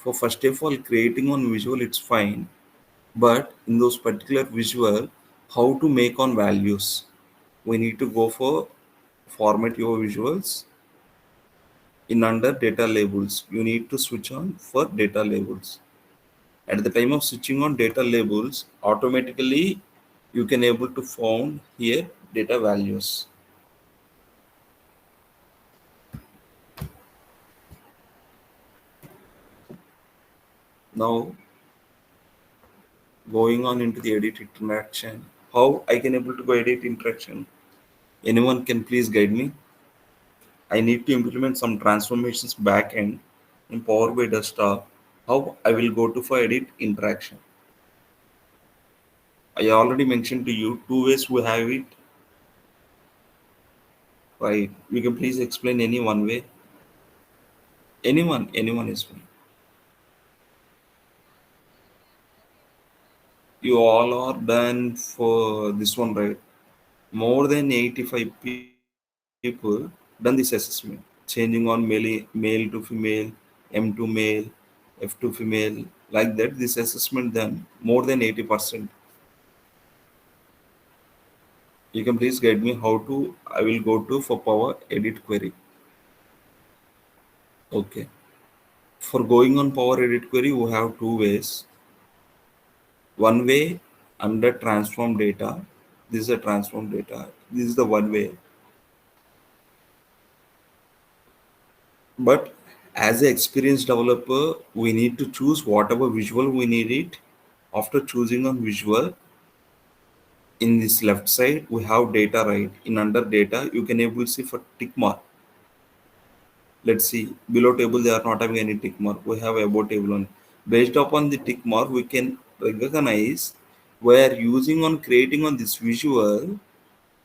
For first of all, creating on visual, it's fine. But in those particular visual, how to make on values? We need to go for format your visuals in under data labels. You need to switch on for data labels. At the time of switching on data labels, automatically you can able to found here data values. Now going on into the edit interaction, how I can able to go edit interaction? Anyone can please guide me? I need to implement some transformations back end in Power BI desktop. How I will go to for edit interaction? I already mentioned to you two ways we have it. Right? You can please explain any one way. Anyone is fine. You all are done for this one, right? More than 85 people done this assessment, changing on male to female, M to male, F to female, like that. This assessment done more than 80%. You can please guide me how to. I will go to for Power Edit query. Okay. For going on Power Edit query, we have two ways. One way under transform data. This is a transform data. This is the one way. But as an experienced developer, we need to choose whatever visual we need it. After choosing on visual, in this left side, we have data, right? In under data, you can able to see for tick mark. Let's see, below table, they are not having any tick mark. We have above table on. Based upon the tick mark, we can recognize we are using on creating on this visual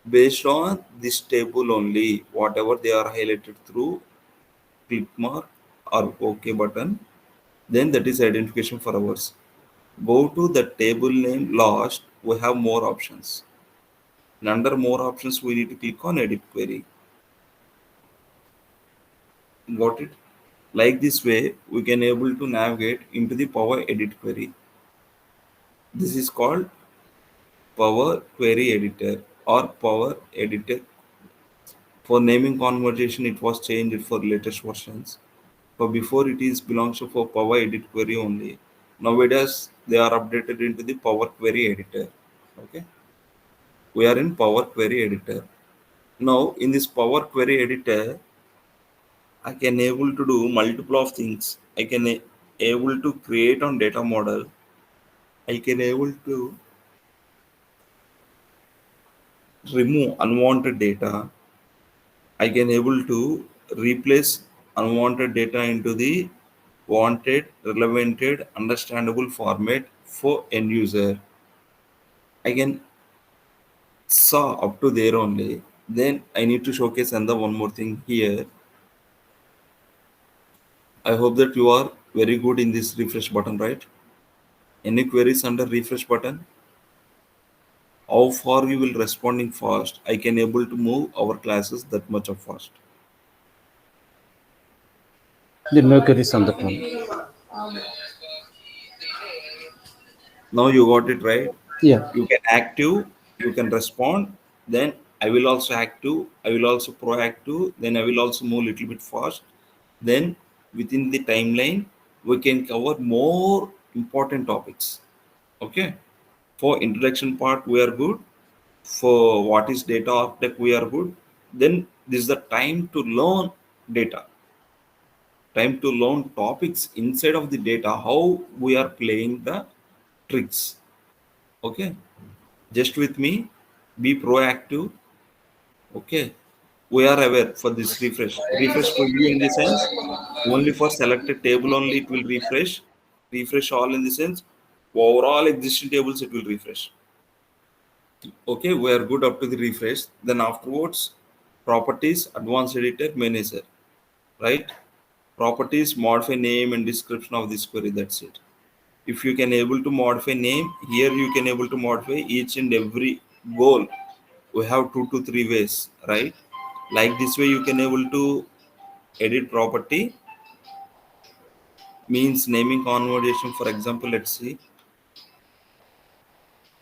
based on this table only, whatever they are highlighted through click mark or OK button, then that is identification for ours. Go to the table name last, we have more options. And under more options, we need to click on edit query. Got it? Like this way, we can able to navigate into the Power Edit query. This is called Power Query Editor or Power Editor. For naming conversation, it was changed for latest versions. For before it is belongs to for Power Edit query only. Nowadays they are updated into the Power Query Editor. Okay, we are in Power Query Editor. Now in this Power Query Editor, I can able to do multiple of things. I can able to create on data model. I can able to remove unwanted data. I can able to replace unwanted data into the wanted, relevant, understandable format for end user. I can saw up to there only. Then I need to showcase another one more thing here. I hope that you are very good in this refresh button, right? Any queries under refresh button? How far you will responding fast? I can able to move our classes that much of fast. The no queries on that one. Now you got it right. Yeah. You can active, you can respond, then I will also active, I will also proactive, then I will also move little bit fast. Then within the timeline we can cover more important topics. Okay, for introduction part we are good. For what is data architect we are good. Then this is the time to learn data, time to learn topics inside of the data, how we are playing the tricks. Okay, just with me, be proactive. Okay, we are aware for this refresh preview in the sense only for selected table only it will refresh all in the sense overall existing tables it will refresh. Okay, we are good up to the refresh. Then afterwards, properties, advanced editor, manager, right? Properties, modify name and description of this query, that's it. If you can able to modify name here, you can able to modify each and every goal. We have 2 to 3 ways, right? Like this way you can able to edit property, means naming conversation. For example, let's see.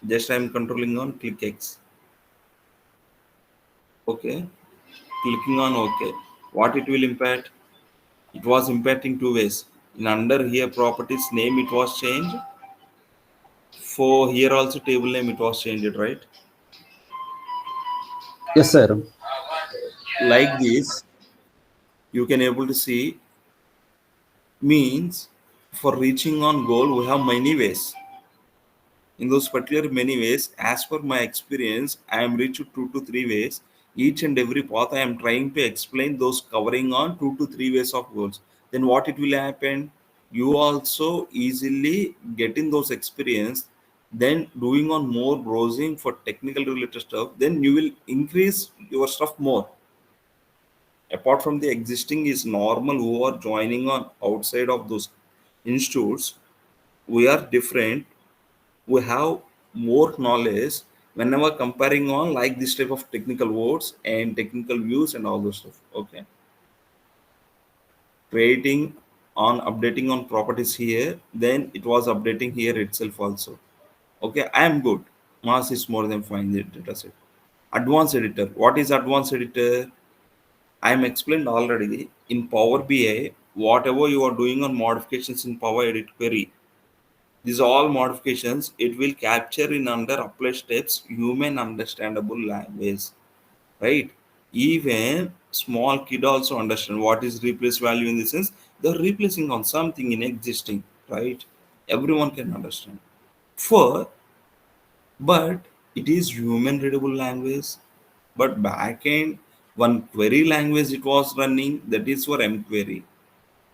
Just I'm controlling on click X. Okay. Clicking on OK. What it will impact? It was impacting two ways. In under here properties name it was changed. For here also table name it was changed, right? Yes, sir. Like this, you can able to see means for reaching on goal we have many ways. In those particular many ways, as per my experience, I am reached 2 to 3 ways. Each and every path I am trying to explain those covering on 2 to 3 ways of goals. Then what it will happen, you also easily getting those experience, then doing on more browsing for technical related stuff, then you will increase your stuff more. Apart from the existing is normal who are joining on outside of those institutes, we are different. We have more knowledge whenever comparing on like this type of technical words and technical views and all those stuff. Okay, creating on updating on properties here, then it was updating here itself also. Okay, I am good. Mass is more than fine, the data set. Advanced editor, what is advanced editor? I am explained already. In Power BI, whatever you are doing on modifications in Power Edit query, these all modifications it will capture in under apply steps human understandable language, right? Even small kid also understand what is replace value. In the sense they're replacing on something in existing, right? Everyone can understand. For but it is human readable language. But backend one query language it was running, that is for M query.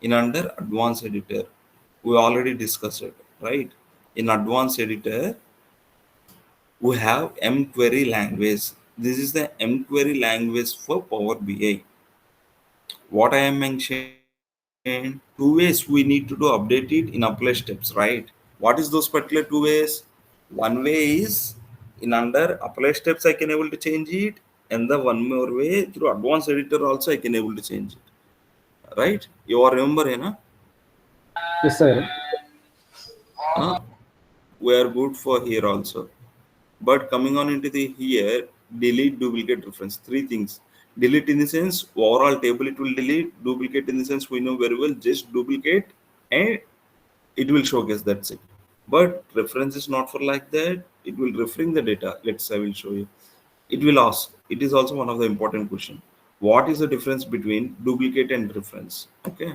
In under advanced editor, we already discussed it, right? In advanced editor we have M query language. This is the M query language for Power BI. What I am mentioned, two ways we need to do update it in apply steps, right? What is those particular two ways? One way is in under apply steps I can able to change it, and the one more way through advanced editor also I can able to change it, right? You all remember, Yes, sir. huh? We are good for here also. But coming on into the here, delete, duplicate, reference, three things. Delete in the sense overall table it will delete. Duplicate in the sense we know very well, just duplicate and it will showcase, that's it. But reference is not for like that. It will referring the data. Let's I will show you. It will ask. It is also one of the important question. What is the difference between duplicate and reference? Okay.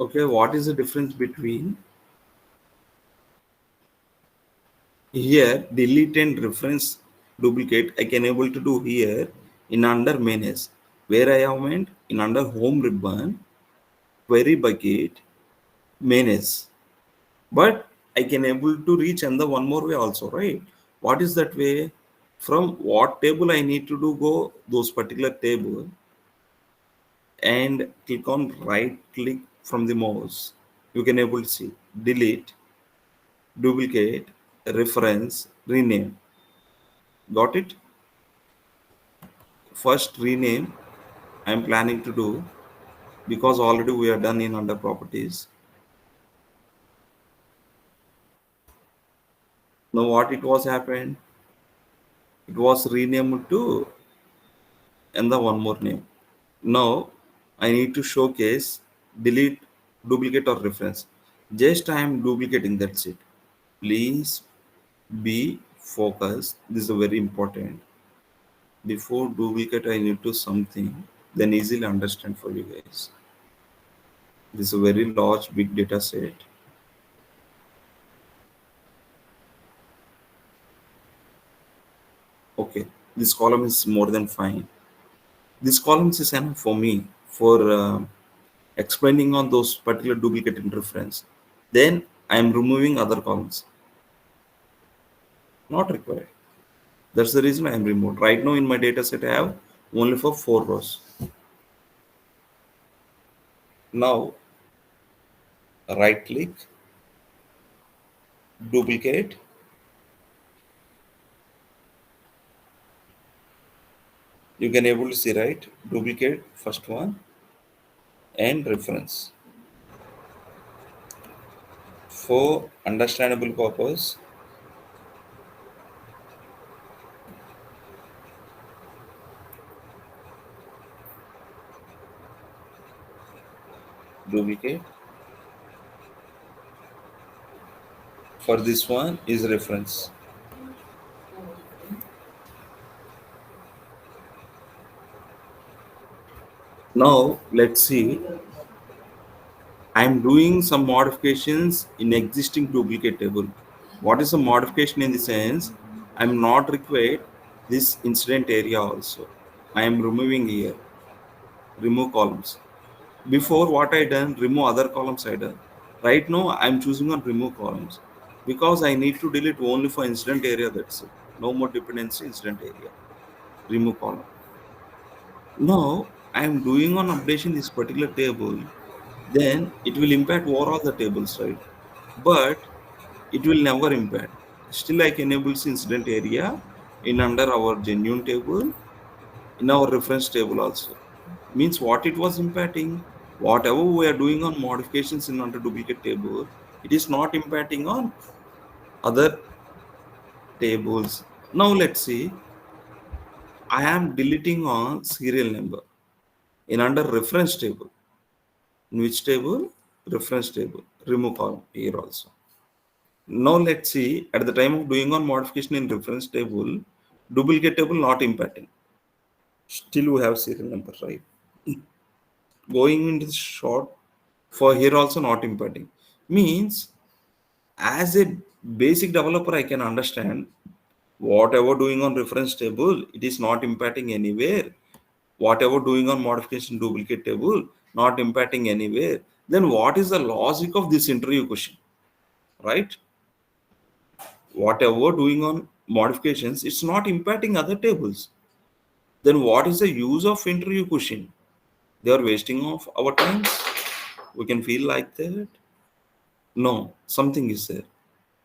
Okay. What is the difference between here delete and reference duplicate? I can able to do here in under manage, where I have meant in under home ribbon query bucket manage. But I can able to reach and the one more way also, right? What is that way? From what table I need to do go those particular table and click on right click from the mouse. You can able to see delete, duplicate, reference, rename. Got it? First rename I'm planning to do because already we are done in under properties. Now what it was happened? It was renamed to and the one more name. Now I need to showcase delete, duplicate or reference. Just I am duplicating, that's it. Please be focus. This is a very important. Before duplicate, I need to something, then easily understand for you guys. This is a very large big data set. Okay, this column is more than fine. This columns is enough for me for explaining on those particular duplicate interference. Then I am removing other columns. Not required. That's the reason I am removed. Right now in my data set I have only for 4 rows. Now right click, duplicate, you can able to see, right? Duplicate first one and reference. For understandable purpose, duplicate. For this one is reference. Now let's see. I'm doing some modifications in existing duplicate table. What is a modification in the sense? I'm not required this incident area also. I am removing here. Remove columns. Before what I done, remove other columns I done. Right now I'm choosing on remove columns because I need to delete only for incident area. That's it. No more dependency incident area. Remove column. Now I am doing on updation this particular table, then it will impact overall the tables, right? But it will never impact. Still I can enable incident area in under our genuine table, in our reference table also. Means what it was impacting, whatever we are doing on modifications in under duplicate table, it is not impacting on other tables. Now let's see, I am deleting on serial number in under reference table. In which table? Reference table. Remove column here also. Now let's see, at the time of doing on modification in reference table, duplicate table not impacting. Still we have serial number, right? Going into the short, for here also not impacting. Means as a basic developer, I can understand whatever doing on reference table, it is not impacting anywhere. Whatever doing on modification duplicate table, not impacting anywhere. Then what is the logic of this interview question, right? Whatever doing on modifications, it's not impacting other tables. Then what is the use of interview question? They are wasting of our time. We can feel like that. No, something is there.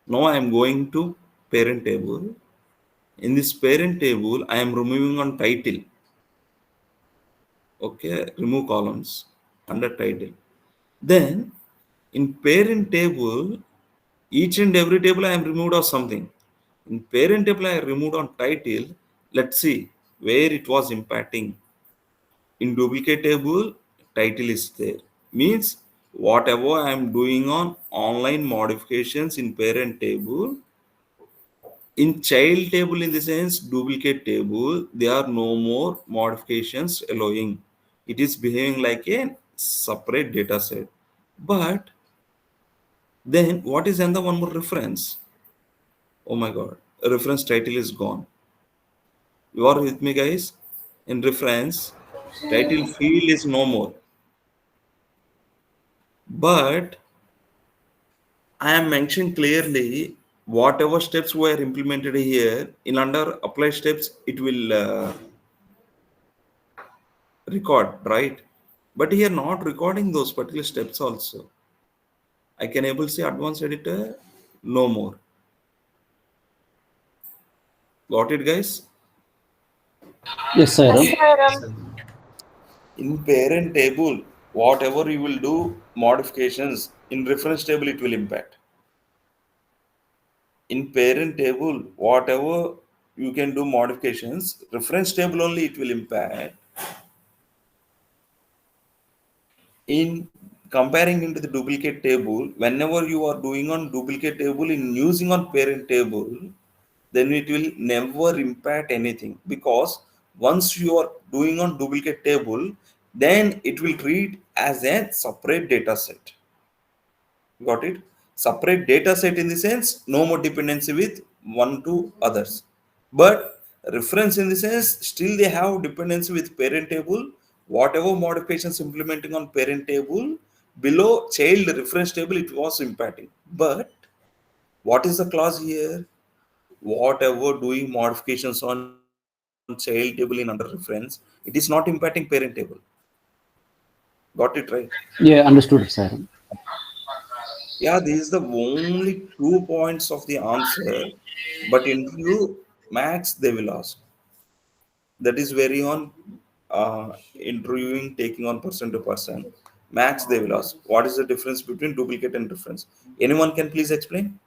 Now I am going to parent table. In this parent table, I am removing on title. Okay, remove columns under title. Then in parent table, each and every table I am removed of something. In parent table, I removed on title. Let's see where it was impacting. In duplicate table, title is there. Means whatever I am doing on online modifications in parent table, in child table in the sense duplicate table, there are no more modifications allowing. It is behaving like a separate data set. But then what is another one more reference? Oh my god, reference title is gone. You are with me, guys? In reference, title field is no more. But I am mentioning clearly whatever steps were implemented here in under apply steps, it will record, right? But here not recording those particular steps also. I can able to say advanced editor, no more. Got it, guys? Yes, sir. Yes, sir. In parent table, whatever you will do modifications in reference table, it will impact. In parent table, whatever you can do modifications, reference table only it will impact. In comparing into the duplicate table, whenever you are doing on duplicate table in using on parent table, then it will never impact anything, because once you are doing on duplicate table, then it will treat as a separate data set. Got it? Separate data set in the sense no more dependency with one to others. But reference in the sense still they have dependency with parent table. Whatever modifications implementing on parent table below child reference table it was impacting. But what is the clause here? Whatever doing modifications on child table in under reference, it is not impacting parent table. Got it right? Yeah, understood, sir. Yeah, this is the only 2 points of the answer, but interview max they will ask. That is very on interviewing taking on person to person. Max they will ask. What is the difference between duplicate and reference? Anyone can please explain?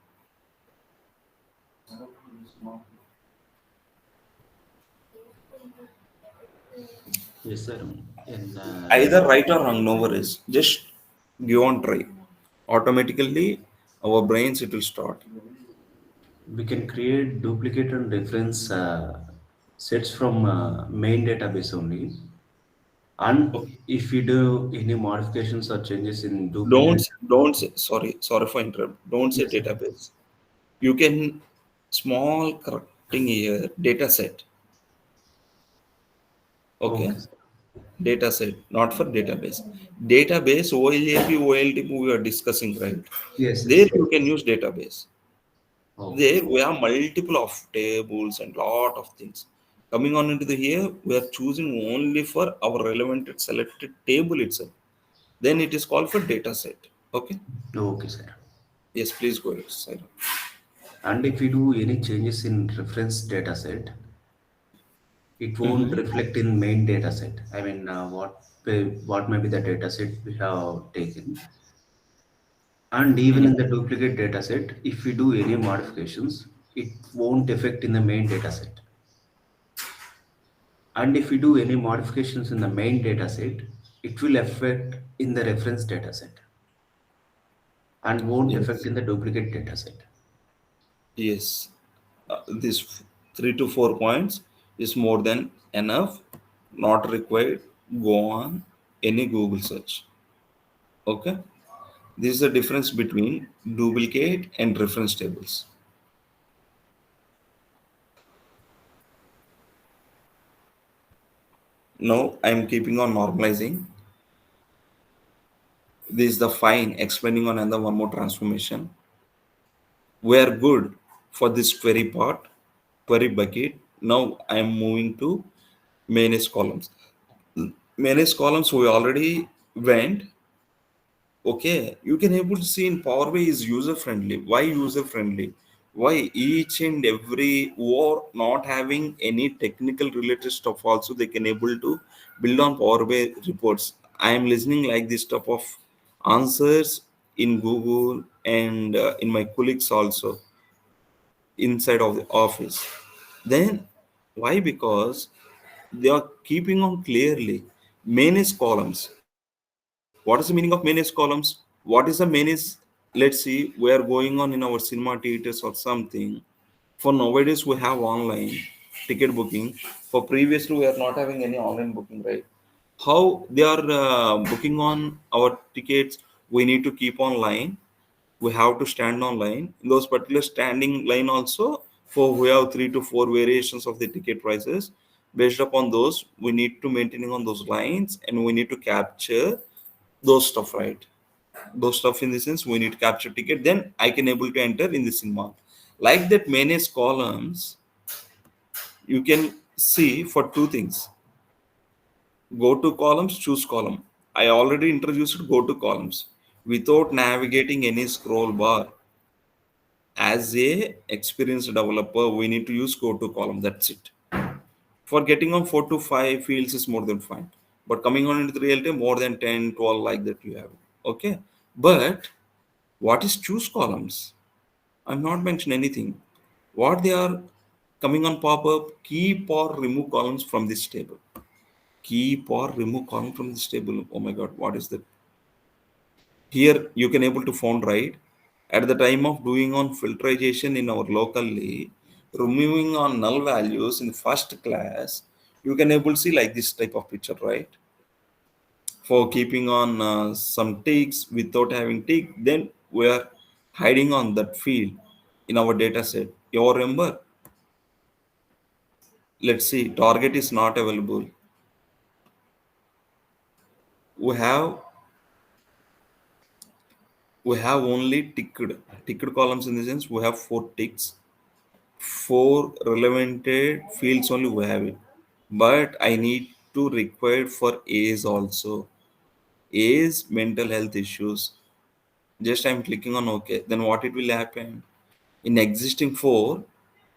Yes, sir. In Either right or wrong, no worries. Just give on try. Automatically, our brains it will start. we can create duplicate and reference sets from main database only. And Okay. if we do any modifications or changes in Don't duplicate, don't say sorry for interrupt. Don't say yes, sir. database. You can small correcting here data set. Okay, Okay, sir. data set, not for database. Database OLAP OLTP we are discussing, right? Yes, There yes. you can use database. Okay. There we have multiple of tables and lot of things. Coming on into the here, we are choosing only for our relevant selected table itself. Then it is called for data set. Okay. Okay, sir. Yes, please go ahead, Saira. And if we do any changes in reference data set, it won't Mm-hmm. reflect in main data set. I mean, what may be the data set we have taken. And even in the duplicate data set, if we do any modifications, it won't affect in the main data set. And if we do any modifications in the main data set, it will affect in the reference data set and won't affect Yes. in the duplicate data set. Yes. This 3 to 4 points is more than enough. Not required. Go on any Google search. Okay. This is the difference between duplicate and reference tables. Now I am keeping on normalizing. This is the fine explaining on another one more transformation. We are good for this query part, query bucket. Now I am moving to manage columns. Manage columns we already went. Okay, you can able to see in Power BI is user friendly. Why user friendly? Why each and every or not having any technical related stuff also they can able to build on Power BI reports. I am listening like this type of answers in Google and in my colleagues also inside of the office. Then why? Because they are keeping on clearly manage columns. What is the meaning of manage columns? What is the manage? Let's see, we are going on in our cinema theaters or something. For nowadays, we have online ticket booking. For previously, we are not having any online booking, right? How they are booking on our tickets? We need to keep online. We have to stand online. In those particular standing line also, for we have 3 to 4 variations of the ticket prices. Based upon those, we need to maintaining on those lines and we need to capture those stuff, right? Those stuff in the sense we need to capture ticket, then I can able to enter in the cinema. Like that manage columns, you can see for two things. Go to columns, choose column. I already introduced go to columns. Without navigating any scroll bar, as a experienced developer, we need to use go to column. That's it. For getting on 4 to 5 fields is more than fine. But coming on into the real time, more than 10, 12 like that you have. Okay. But what is choose columns? I'm not mentioned anything. What they are coming on pop-up, keep or remove columns from this table. Keep or remove column from this table. Oh my God, what is that? Here you can able to found right at the time of doing on filtration in our locally. removing on null values in first class, you can able to see like this type of picture, right? For keeping on some ticks without having tick, then we are hiding on that field in our data set. You all remember? Let's see, target is not available. We have only ticked columns, in the sense we have 4 ticks, 4 relevant fields only we have it. But I need to require for A's also. A's mental health issues. Just I'm clicking on OK. Then what it will happen? In existing 4,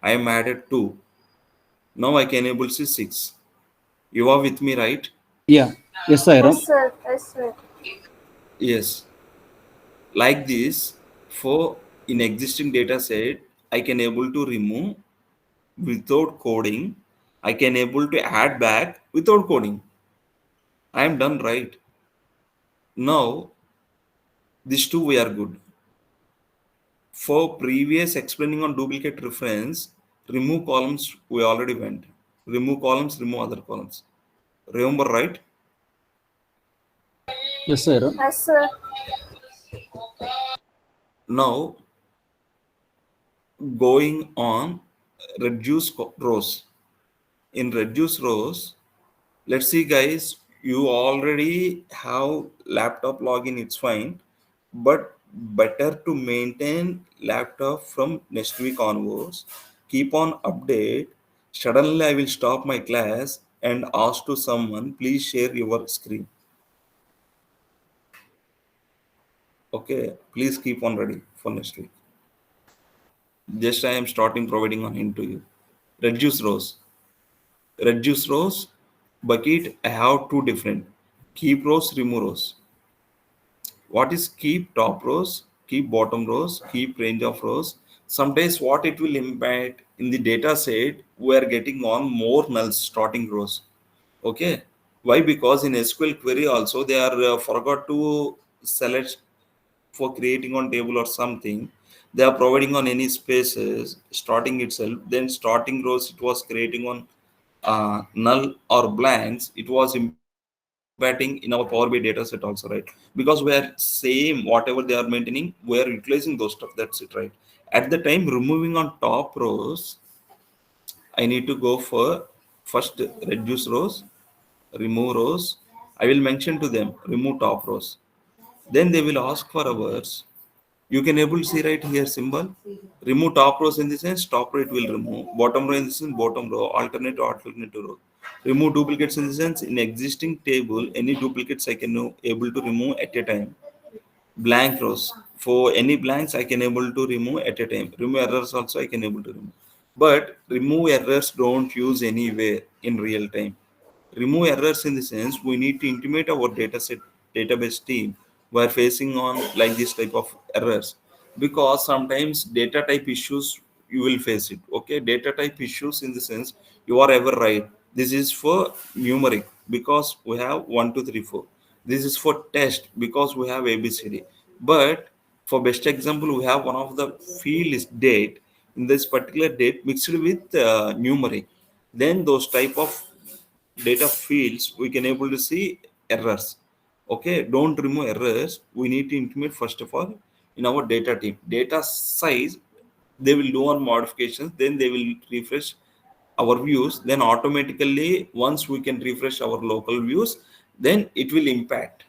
I am added 2. Now I can able to see 6. You are with me, right? Yeah. Yes, Sairam. Yes, sir. Yes, sir. Yes. Like this, for in existing data set, I can able to remove without coding. I can able to add back without coding. I am done, right? Now, these two we are good. For previous explaining on duplicate reference, remove columns we already went. Remove columns, remove other columns. Remember, right? Yes, Sairam. Yes, sir. Now, going on reduce rows. In reduce rows, let's see, guys, you already have laptop login, it's fine, but better to maintain laptop from next week onwards. Keep on update. Suddenly I will stop my class and ask to someone, please share your screen. Okay, please keep on ready for next week. Just I am starting providing on hint to you. Reduce rows. Reduce rows bucket, I have two different. Keep rows, remove rows. What is keep top rows, keep bottom rows, keep range of rows? Sometimes what it will impact in the data set, we are getting on more nulls starting rows. Okay. Why? Because in SQL query also they are forgot to select for creating on table or something. They are providing on any spaces starting itself. Then starting rows it was creating on null or blanks. It was impacting in our Power BI data set also, right? Because we are same whatever they are maintaining, we are utilizing those stuff. That's it, right? At the time removing on top rows, I need to go for first reduce rows, remove rows. I will mention to them remove top rows. Then they will ask for hours. You can able to see right here symbol. Remove top rows, in the sense top row it will remove. Bottom row, in the sense bottom row. Alternate row. Remove duplicates, in the sense in existing table any duplicates I can able to remove at a time. Blank rows, for any blanks I can able to remove at a time. Remove errors also I can able to remove, but remove errors don't use anywhere in real time. Remove errors, in the sense we need to intimate our dataset database team we are facing on like this type of errors, because sometimes data type issues you will face it. Okay, data type issues, in the sense you are ever right, this is for numeric because we have 1 2 3 4. This is for test because we have abcd. But for best example, we have one of the field is date. In this particular date mixed with numeric, then those type of data fields we can able to see errors. Okay, don't remove errors, we need to intimate first of all in our data team. Data size, they will do on modifications, then they will refresh our views, then automatically once we can refresh our local views, then it will impact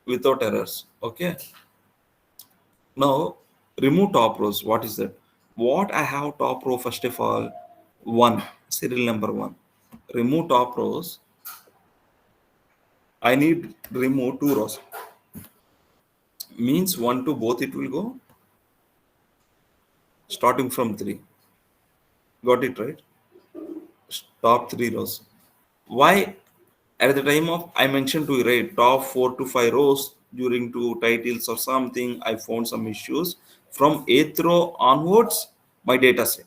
without errors. Okay, now remove top rows. What is that? What I have top row, first of all, one, serial number one. Remove top rows, I need remove 2 rows. Means 1 to both it will go starting from 3. Got it, right? Top 3 rows. Why? At the time of I mentioned to you, right, top 4 to 5 rows during two titles or something, I found some issues. From 8th row onwards, my data set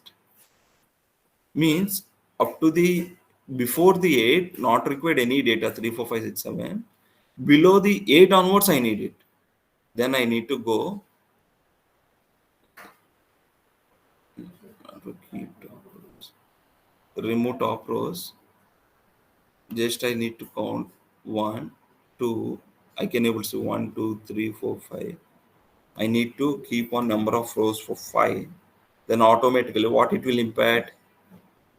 means up to the before the 8, not required any data 3, 4, 5, 6, 7. Below the 8 onwards, I need it. Then I need to go to keep remove top rows. Just I need to count one, two. I can able to see 1, 2, 3, 4, 5. I need to keep on number of rows for 5. Then automatically what it will impact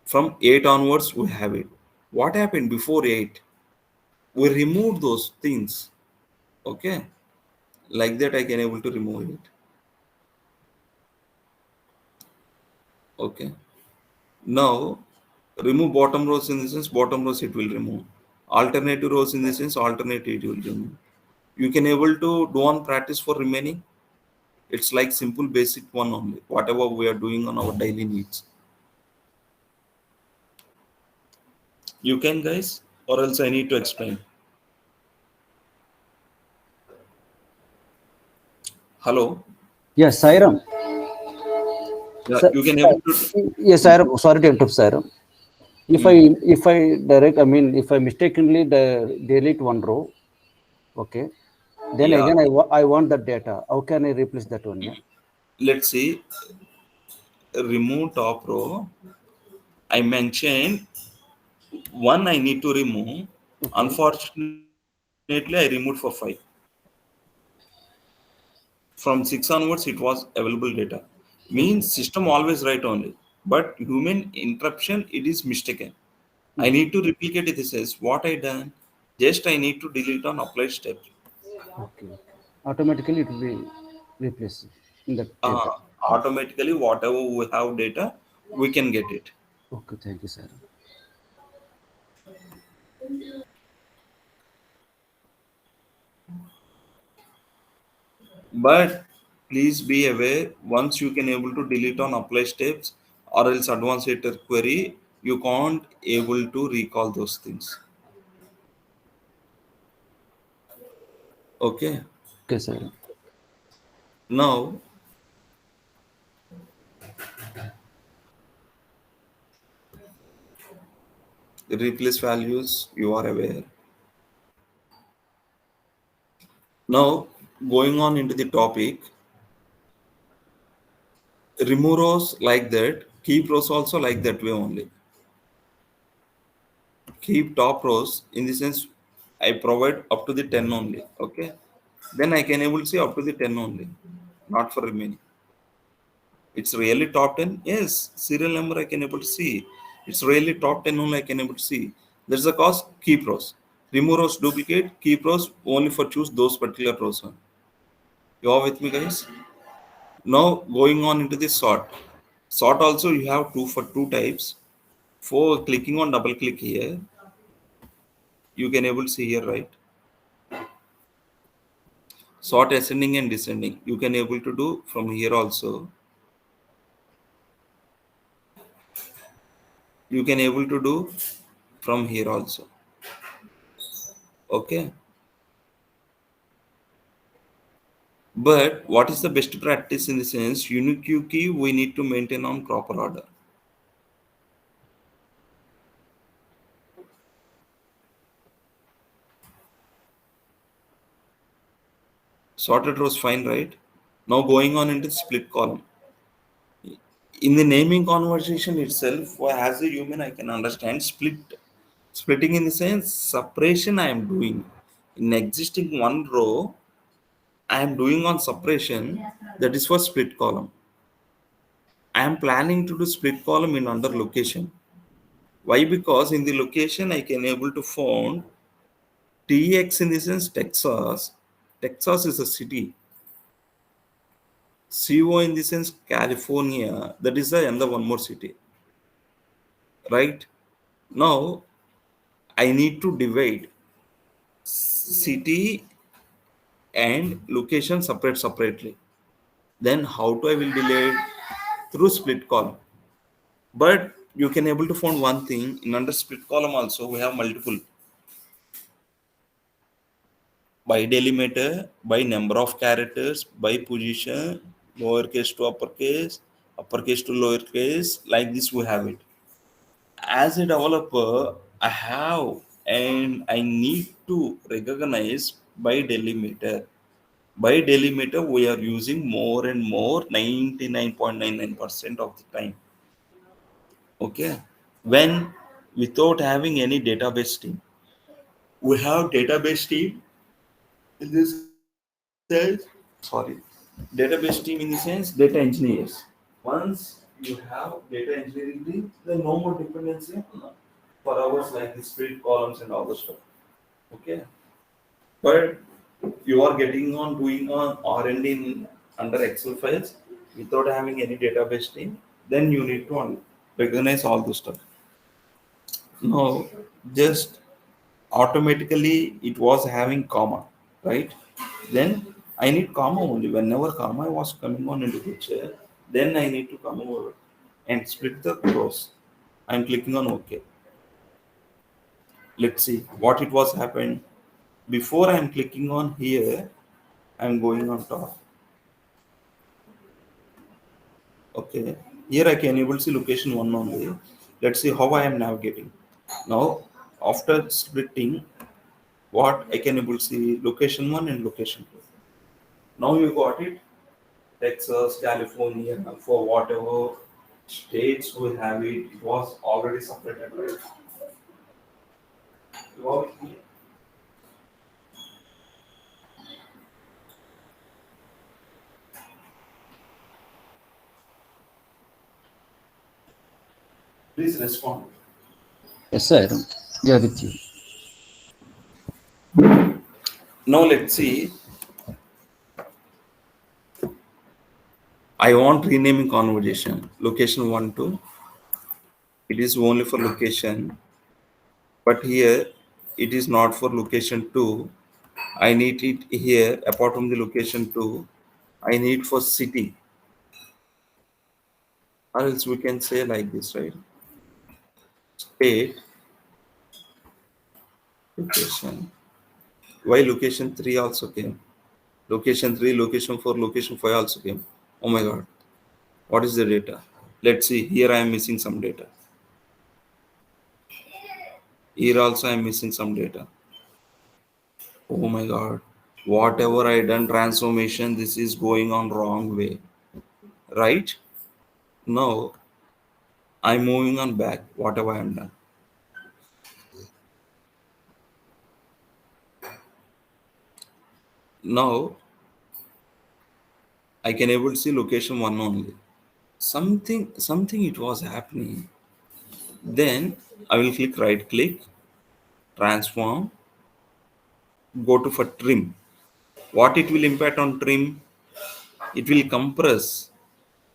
from 8 onwards we have it. What happened before 8? We removed those things. Okay. Like that I can able to remove it. Okay. Now remove bottom rows in the sense bottom rows it will remove. Alternative rows in the sense alternative it will remove. You can able to do on practice for remaining. It's like simple basic one only. Whatever we are doing on our daily needs. You can guys, or else I need to explain. Hello. Yes, Sairam. Yeah, Sir, you can able to. yes, Sairam. Sorry to interrupt, Sairam. If I Hmm. if I direct, I mean, if I mistakenly delete one row, okay, then Yeah. again I want that data. How can I replace that one? Yeah. Let's see. Remove top row. I mentioned one I need to remove. Okay. Unfortunately, I removed for 5. From 6 onwards, it was available data. Okay. Means system always right only. But human interruption, it is mistaken. I Hmm. need to replicate it. This is what I done. Just I need to delete on apply step. Okay. Okay. Automatically it will be replaced in that data. Automatically, whatever we have data, we can get it. Okay. Thank you, Sairam. But please be aware, once you can able to delete on apply steps or else advanced data query, you can't able to recall those things. Okay. Okay, Sairam. Now replace values, you are aware. Now going on into the topic, remove rows like that, keep rows also like that way only. Keep top rows in the sense I provide up to the 10 only. Okay. Then I can able to see up to the 10 only, not for remaining. It's really top 10. Yes, serial number I can able to see. It's really top 10 only I can able to see. There's a cost, keep rows. Remove rows, duplicate, keep rows only for choose those particular rows. You are with me guys? Now going on into the sort. Sort also you have two for two types. For clicking on double click here, you can able to see here, right? Sort ascending and descending. You can able to do from here also. You can able to do from here also. Okay. But what is the best practice in the sense unique key we need to maintain on proper order. Sorted rows fine, right? Now going on into split column. In the naming conversation itself, as a human, I can understand splitting in the sense separation I am doing. In existing one row, I am doing on separation that is for split column. I am planning to do split column in under location. Why? Because in the location I can able to find TX in the sense Texas. Texas is a city. CO in the sense California. That is the another one more city. Right? Now I need to divide city and location separately. Then how to I will delay through split column. But you can able to find one thing in under split column also we have multiple by delimiter, by number of characters, by position, lowercase to uppercase to lowercase, like this we have it. As a developer, I have and I need to recognize by delimiter. By delimiter, we are using more and more 99.99% of the time. Okay. when without having any database team. We have database team in the sense, sorry, database team in the sense data engineers. Once you have data engineering team, then no more dependency for hours like the split columns and all the stuff. Okay, but you are getting on doing on R&D under Excel files without having any database team, then you need to recognize all the stuff. No, just automatically it was having comma, right? Then I need comma only. Whenever comma was coming on into picture, then I need to come over and split the rows. I'm clicking on OK. Let's see what it was happened. Before I'm clicking on here, I'm going on top. Okay, here I can able to see location one only. Let's see how I am navigating. Now, after splitting, what I can able to see location one and location two. Now you got it. Texas, California, for whatever states we have it, it was already separated. Right? You got it? Please respond. Yes, sir. Yeah, with you. Now let's see. I want renaming conversation. Location 1 2. It is only for location, but here it is not for location 2. I need it here apart from the location 2. I need for city. Or else we can say like this, right? State location. Why location 3 also came? Location 3, location 4, location 5 also came. Oh my god. What is the data? Let's see. Here I am missing some data. Here also I am missing some data. Oh my god. Whatever I done transformation, this is going on wrong way. Right? Now I'm moving on back. Whatever I am done. Now I can able to see location 1 only. Something it was happening. Then I will click right click, transform, go to for trim. What it will impact on trim? It will compress.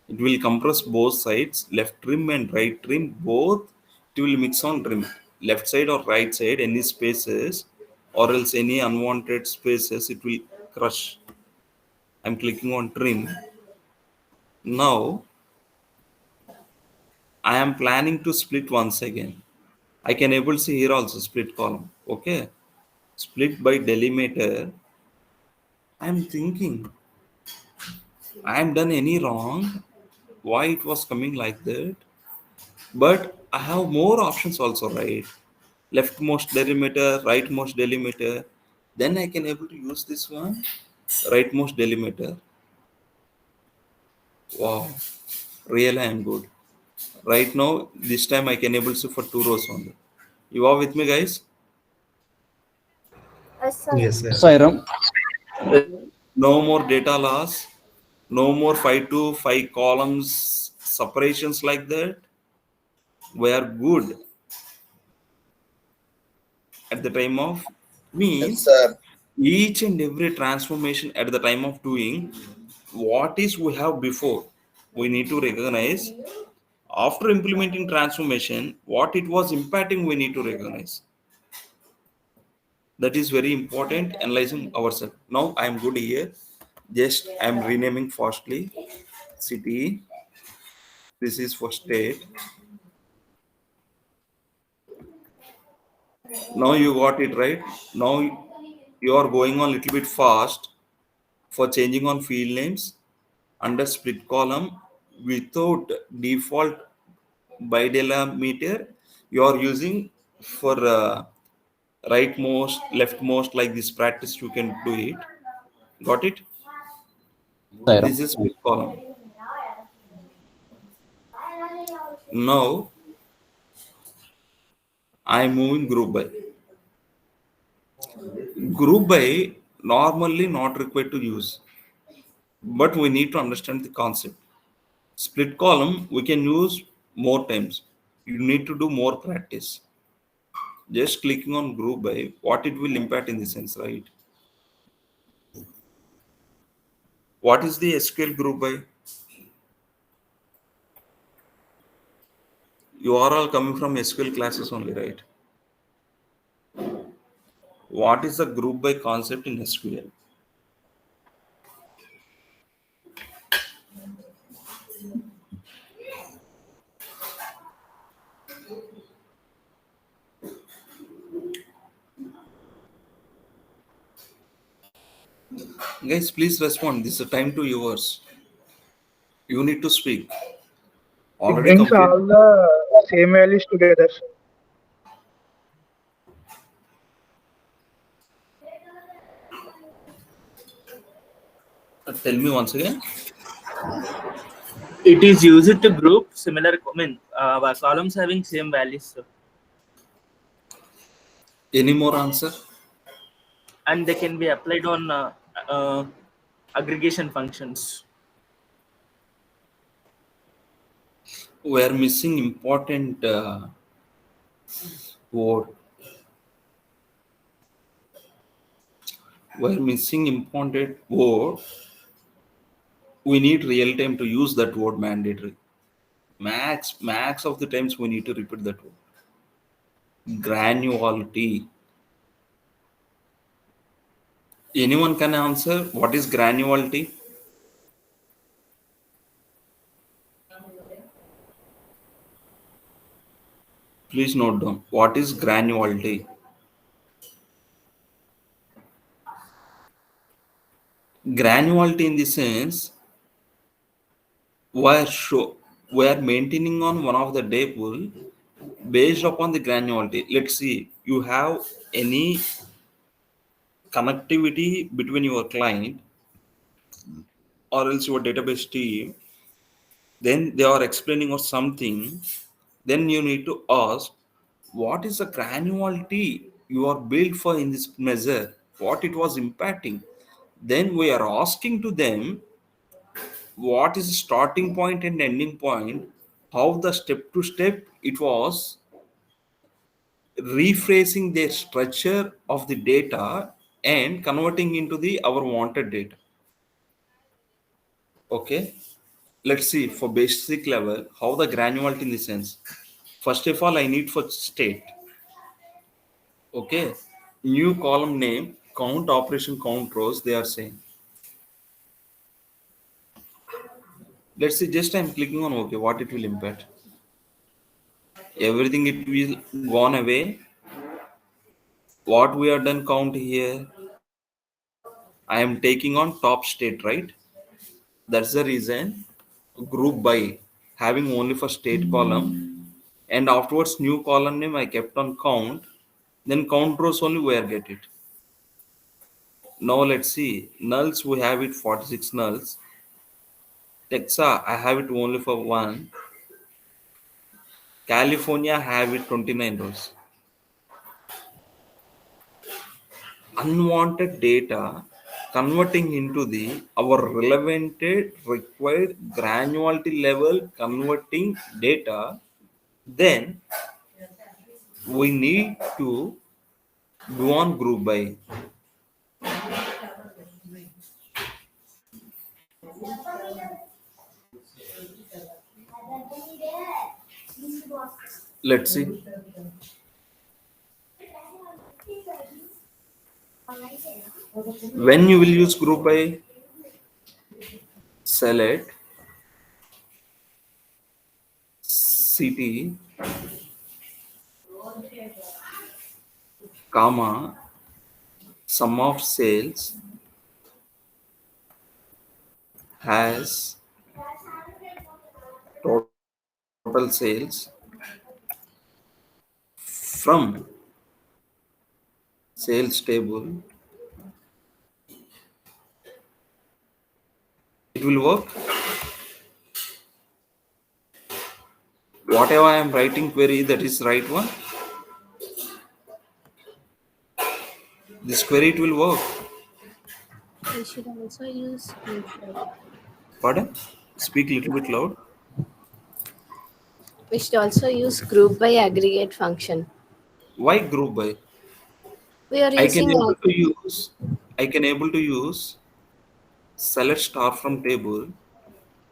It will compress both sides, left trim and right trim, both. It will mix on trim. Left side or right side, any spaces or else any unwanted spaces, it will crush. I'm clicking on trim. Now I am planning to split once again. I can able to see here also split column. Okay. Split by delimiter. I'm thinking I am done any wrong. Why it was coming like that? But I have more options also, right? Leftmost delimiter, rightmost delimiter. Then I can able to use this one, rightmost delimiter. Wow, really I am good. Right now, this time I can able to for 2 rows only. You are with me, guys? Yes, sir. Yes, Yes, sir. Sairam. No more data loss. No more 5 to 5 columns separations like that. We are good at the time of Yes, means sir. each and every transformation at the time of doing what is we have before we need to recognize after implementing transformation what it was impacting we need to recognize that is very important analyzing ourselves. Now I am good here, just I am renaming fastly city. This is for state. Now you got it right. Now you are going on little bit fast for changing on field names under split column without default by delimiter. You are using for rightmost leftmost like this practice you can do it. Got it? Sairam. This is split column. Now I am moving group by. Group by normally not required to use, but we need to understand the concept. Split column we can use more times. You need to do more practice. Just clicking on group by, what it will impact in the sense, right? What is the SQL group by? You are all coming from SQL classes only, right? What is the group by concept in SQL? Guys, please respond. This is a time to yours. You need to speak. It Already brings complete. all the same values together. Tell me once again. It is used to group similar, columns having same values, Any more answer? and they can be applied on uh, aggregation functions. We are missing important word. We are missing important word. We need real time to use that word mandatory. Max of the times we need to repeat that word. Granularity. Anyone can answer what is granularity? Please note down. What is granularity? Granularity in the sense we are maintaining on one of the table based upon the granularity. Let's see, you have any connectivity between your client or else your database team, then they are explaining or something, then you need to ask what is the granularity you are built for in this measure, what it was impacting. Then we are asking to them what is the starting point and ending point, how the step to step it was rephrasing their structure of the data and converting into the our wanted data. Okay, let's see for basic level how the granularity in the sense. First of all, I need for state. Okay, new column name count operation count rows they are saying. Let's see, just I'm clicking on OK, what it will impact. Everything it will gone away. What we are done count here, I am taking on top state, right? That's the reason group by having only for state column, and afterwards new column name I kept on count, then count rows only where get it. Now let's see, nulls we have it 46 nulls. Texas I have it only for one. California have it 29 rows. Unwanted data converting into the our relevant required granularity level converting data, then we need to go on group by. Let's see. When you will use group by, select city, comma, sum of sales has total sales from sales table. It will work. Whatever I am writing query, that is right one. This query it will work. We should also use group by. Pardon? Speak a little bit loud. We should also use group by aggregate function. Why group by? We are I can using able to use I can able to use select star from table,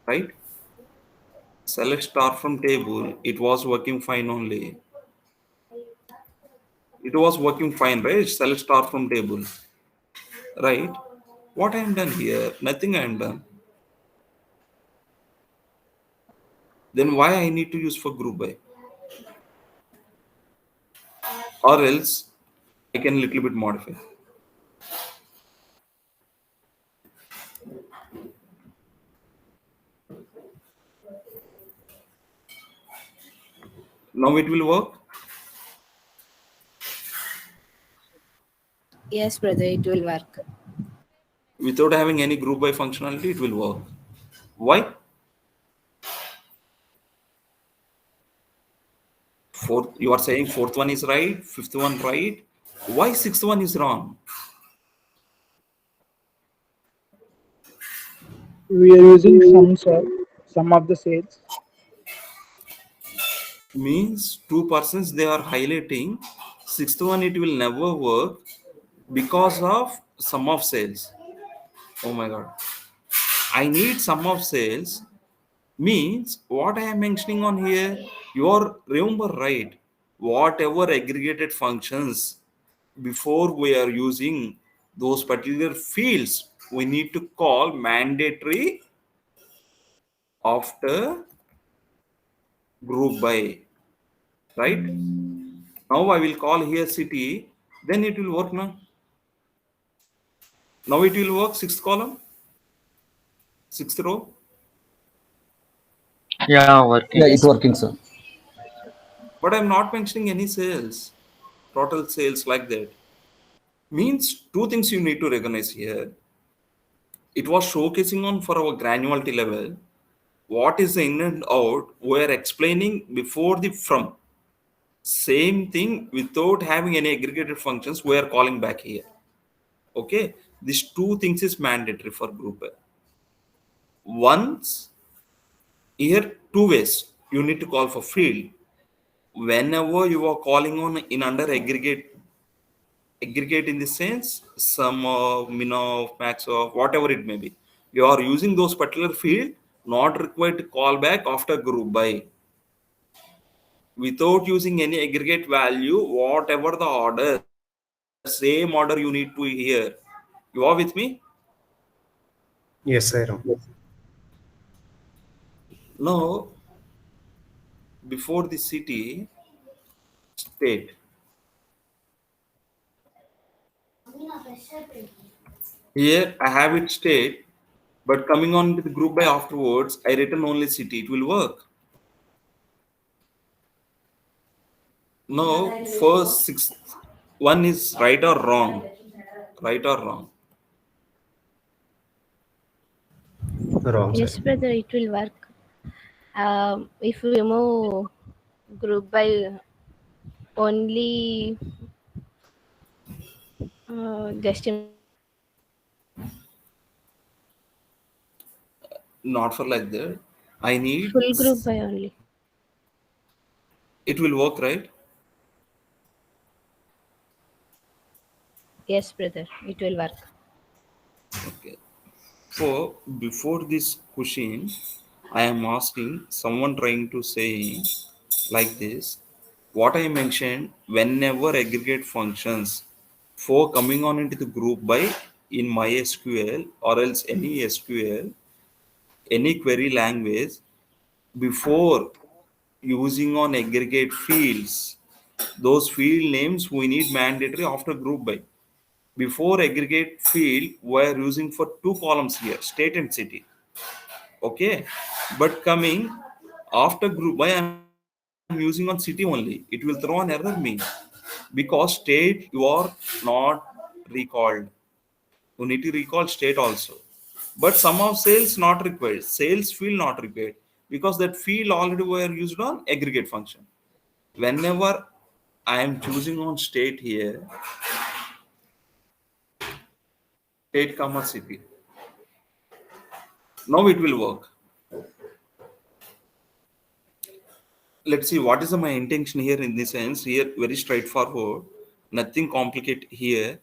right? Select star from table. It was working fine only. It was working fine, right? Select star from table, right? What I am done here? Nothing I am done. Then why I need to use for group by? Or else I can little bit modify. Now it will work. yes, brother, it will work. Without having any group by functionality, it will work. Why? Fourth, you are saying fourth one is right, fifth one right. Why sixth one is wrong? We are using some, sir, some of the sales. Means two persons they are highlighting. Sixth one it will never work because of sum of sales. Oh my god. I need sum of sales means what I am mentioning on here, you are remember right, whatever aggregated functions before we are using those particular fields we need to call mandatory after group by, right? Now I will call here city, then it will work now. Now it will work sixth column, sixth row. Yeah, Yeah, working. it's Yes, working, sir. But I'm not mentioning any sales, total sales like that. Means two things you need to recognize here. It was showcasing on for our granularity level. What is the in and out? We're explaining before the from. Same thing without having any aggregated functions, we are calling back here. Okay. These two things is mandatory for group. Once here, two ways you need to call for field. Whenever you are calling on in under aggregate in the sense sum of min of max of whatever it may be, you are using those particular field, not required to call back after group by. Without using any aggregate value, whatever the order, same order you need to hear. You are with me? Yes, Sairam. Now, before the city state, here I have it state, but coming on to the group by afterwards, I written only city. It will work. No, first sixth one is right or wrong? Right or wrong? Wrong, yes, Sairam. brother, it will work. If we remove group by only, just a Not for like that. I need full group by only. it will work, right? Yes, brother, it will work. Okay. So before this question, I am asking someone trying to say like this. What I mentioned, whenever aggregate functions for coming on into the group by in MySQL or else any SQL, any query language, before using on aggregate fields, those field names we need mandatory after group by. Before aggregate field, we are using for two columns here, state and city. Okay, but coming after group by, I'm using on city only. It will throw an error me because state you are not recalled. You need to recall state also. But some of sales not required. Sales field not required because that field already were used on aggregate function. Whenever I am choosing on state here, state comma city. Now it will work. Let's see what is my intention here in this sense. Here, very straightforward, nothing complicated here.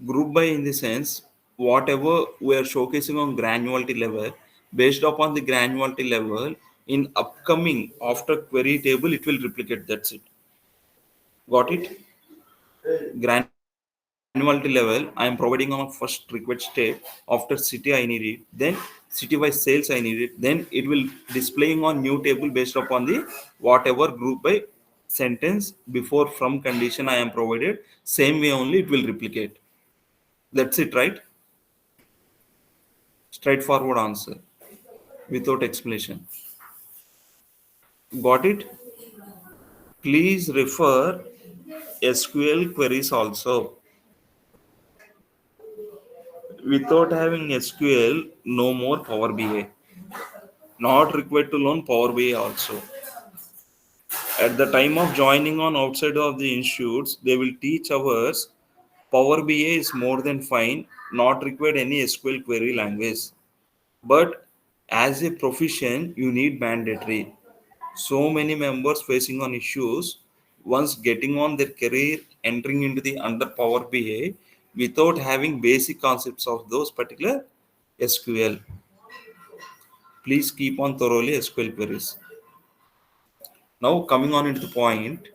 Group by in the sense, whatever we are showcasing on granularity level, based upon the granularity level, in upcoming after query table, it will replicate. That's it. Got it? Granularity level, I am providing on a first request state. After city, I need it. Then city wise sales, I need it. Then it will displaying on new table based upon the whatever group by sentence before from condition I am provided. Same way only it will replicate. That's it, right? Straightforward answer without explanation. Got it? Please refer SQL queries also. Without having SQL, no more Power BI. Not required to learn Power BI also. At the time of joining on outside of the institutes, they will teach ours Power BI is more than fine, not required any SQL query language. But as a profession, you need mandatory. So many members facing on issues once getting on their career entering into the under Power BI without having basic concepts of those particular SQL. Please keep on thoroughly SQL queries. Now coming on into the point,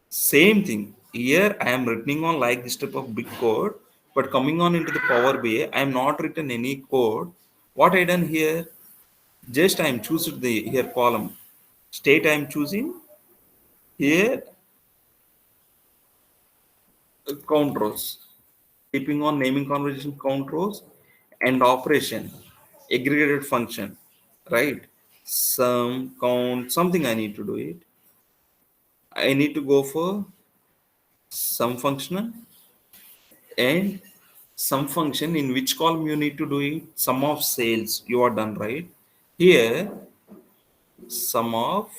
same thing. Here I am writing on like this type of big code, but coming on into the Power BI, I am not written any code. What I done here? Just I am choosing the here column. State I am choosing. Here count rows. Keeping on naming conversation count rows and operation aggregated function, right? Some count something I need to do it. I need to go for some functional and some function in which column you need to do it. Sum of sales you are done, right? Here sum of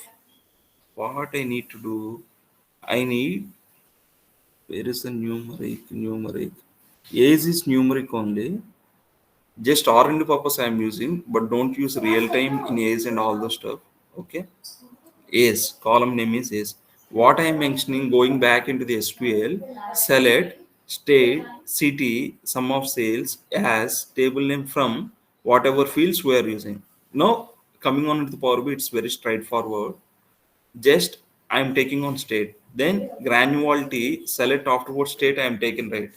what I need to do. I need where is the numeric age is numeric only. Just R&D purpose I am using, but don't use real time in age and all the stuff. Okay. Age column name is age. What I am mentioning, going back into the SQL, select state city sum of sales as table name from whatever fields we are using. Now coming on to the Power BI, it's very straightforward. Just I am taking on state. Then granularity select afterward state I am taking, right.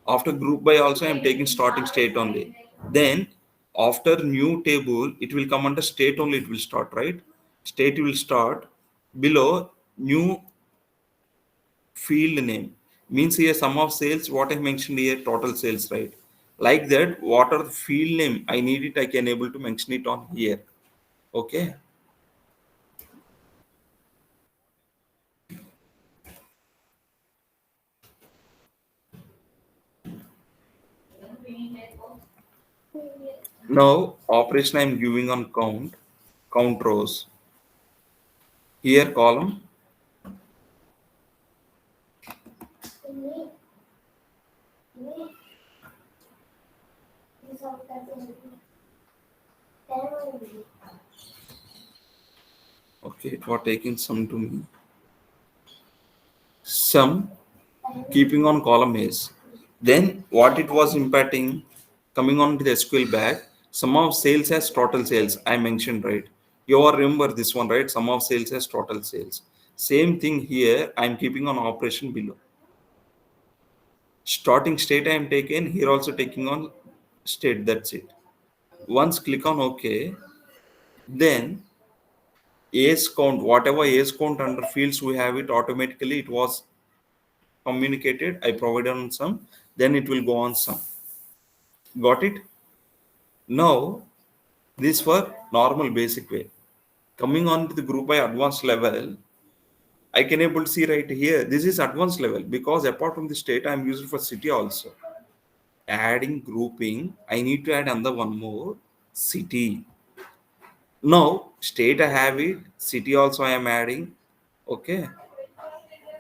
After group by also I am taking starting state only. Then after new table it will come under state only, it will start, right. State will start below new field name, means here sum of sales what I mentioned here total sales, right. Like that, what are the field name I need it, I can able to mention it on here. Okay. Now operation I am giving on count rows. Here column okay, it was taking some to me. Some keeping on column is. Then what it was impacting, coming on to the SQL back, sum of sales as total sales. I mentioned, right. You all remember this one, right? Sum of sales as total sales. Same thing here. I'm keeping on operation below. Starting state I am taking here also taking on state. That's it. Once click on OK, then age count, whatever age count under fields we have it automatically. It was communicated. I provided on some, then it will go on some. Got it? Now, this for normal basic way. Coming on to the group by advanced level, I can able to see right here. This is advanced level because apart from the state, I am using for city also. Adding grouping, I need to add another one more city. Now, state I have it, city also I am adding. Okay.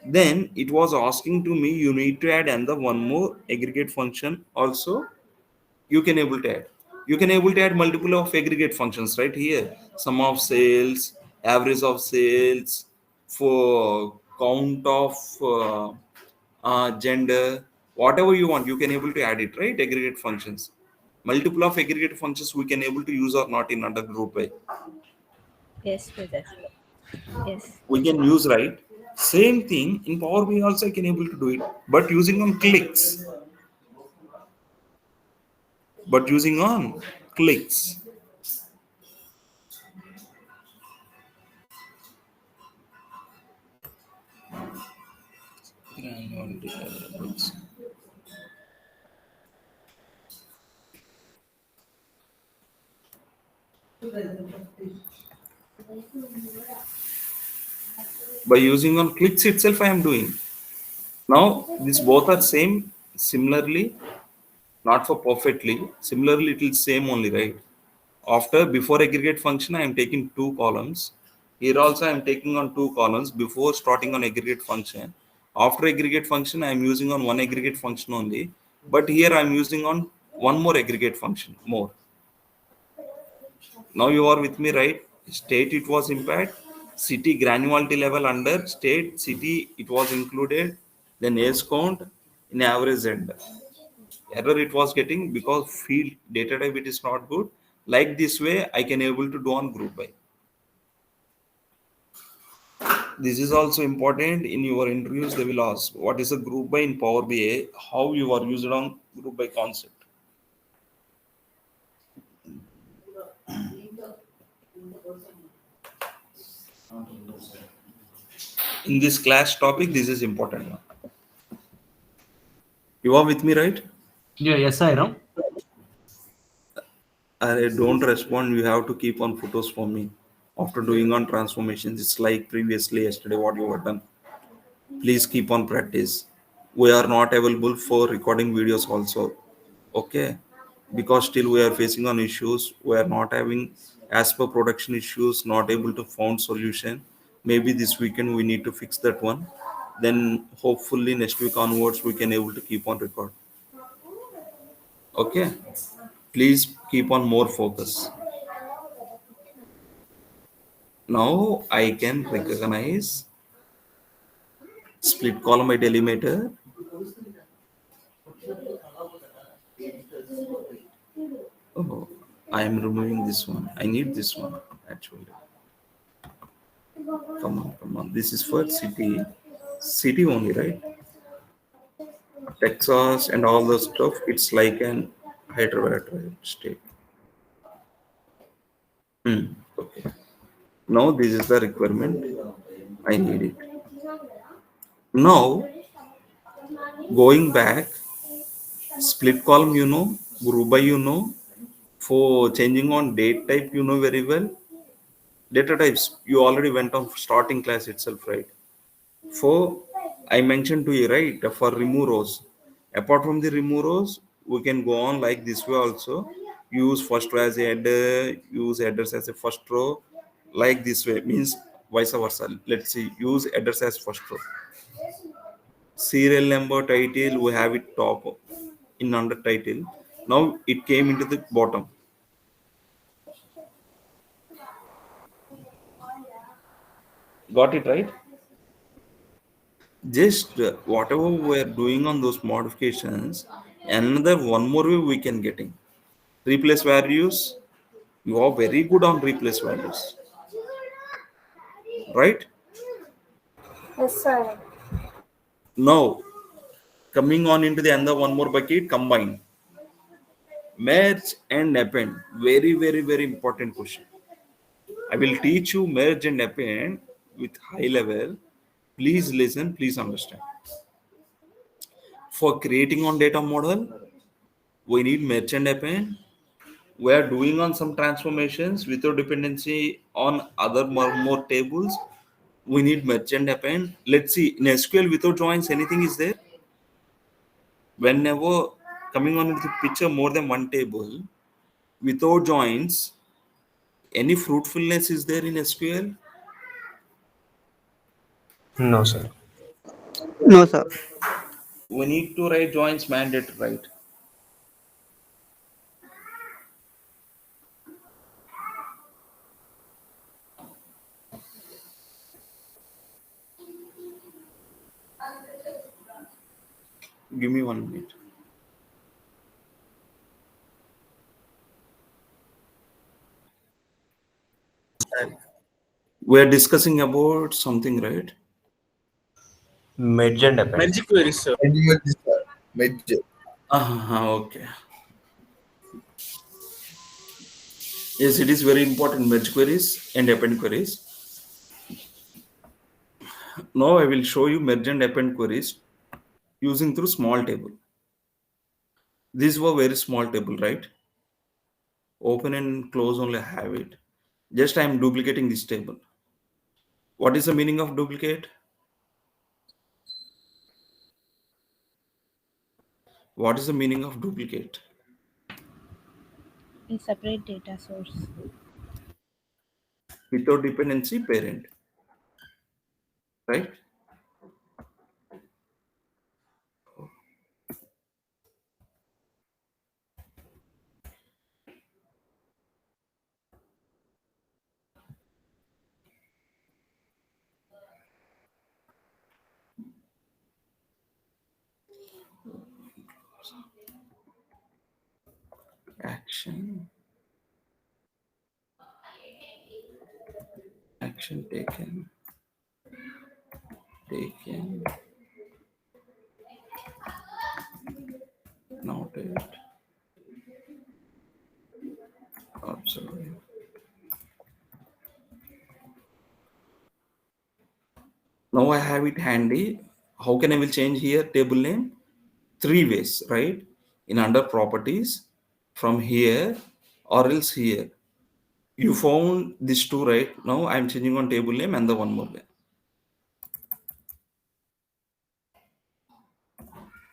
Then it was asking to me, you need to add another one more aggregate function also. You can able to add. You can able to add multiple of aggregate functions right here. Sum of sales, average of sales, for count of gender, whatever you want, you can able to add it, right? Aggregate functions. Multiple of aggregate functions we can able to use or not in under group by. Yes, yes, yes. Yes. We can use, right? Same thing in Power BI also I can able to do it, but using on clicks. But using on clicks. By using on clicks itself I am doing. Now these both are same similarly, not for perfectly. Similarly it is same only, right? After before aggregate function I am taking two columns. Here also I am taking on two columns before starting on aggregate function. After aggregate function I am using on one aggregate function only. But here I am using on one more aggregate function more. Now you are with me, right? State it was impact, city granularity level under state, city it was included, then S count in average end. Error it was getting because field data type it is not good. Like this way, I can able to do on group by. This is also important in your interviews. They will ask what is a group by in Power BI, how you are used on group by concept. In this class topic, this is important one. You are with me, right? Yeah, yes, I am. I don't respond. You have to keep on photos for me after doing on transformations. It's like previously yesterday what you have done. Please keep on practice. We are not available for recording videos also. Okay, because still we are facing on issues. We are not having as per production issues, not able to found solution. Maybe this weekend we need to fix that one. Then hopefully next week onwards we can able to keep on record. Okay, please keep on more focus. Now I can recognize split column by delimiter. Oh, I am removing this one. I need this one actually. Come on, come on. This is for city. City only, right? Texas and all the stuff. It's like an Hyderabad right, state. Okay. Now this is the requirement. I need it. Now going back, split column you know, group by you know. For changing on date type you know very well. Data types you already went on starting class itself, right? For I mentioned to you, right, for remove rows. Apart from the remove rows, we can go on like this way also. Use first row as a header, use headers as a first row, like this way means vice versa. Let's see, use headers as first row. Serial number title we have it top in under title. Now it came into the bottom. Got it right? Just whatever we are doing on those modifications, another one more way we can getting replace values. You are very good on replace values, right? Yes, sir. Now coming on into the another one more bucket, combine, merge and append. Very very very important question. I will teach you merge and append with high level. Please listen, please understand. For creating on data model, we need merge and append. We are doing on some transformations without dependency on other more tables. We need merge and append. Let's see, in SQL without joins anything is there. Whenever coming on into the picture more than one table without joins, any fruitfulness is there in SQL? No, sir. No, sir. We need to write joins mandate, right? Give me 1 minute. We're discussing about something, right? Merge and append. Merge queries, sir. Merge. Okay. Yes, it is very important, merge queries and append queries. Now I will show you merge and append queries using through small table. These were very small table, right? Open and close only have it. Just I am duplicating this table. What is the meaning of duplicate? What is the meaning of duplicate? A separate data source. Without dependency parent, right? Action taken, noted, observed. Now I have it handy. How can I will change here table name? 3 ways, right? In under properties, from here or else here. You found these two, right? Now I'm changing on table name and the one more way.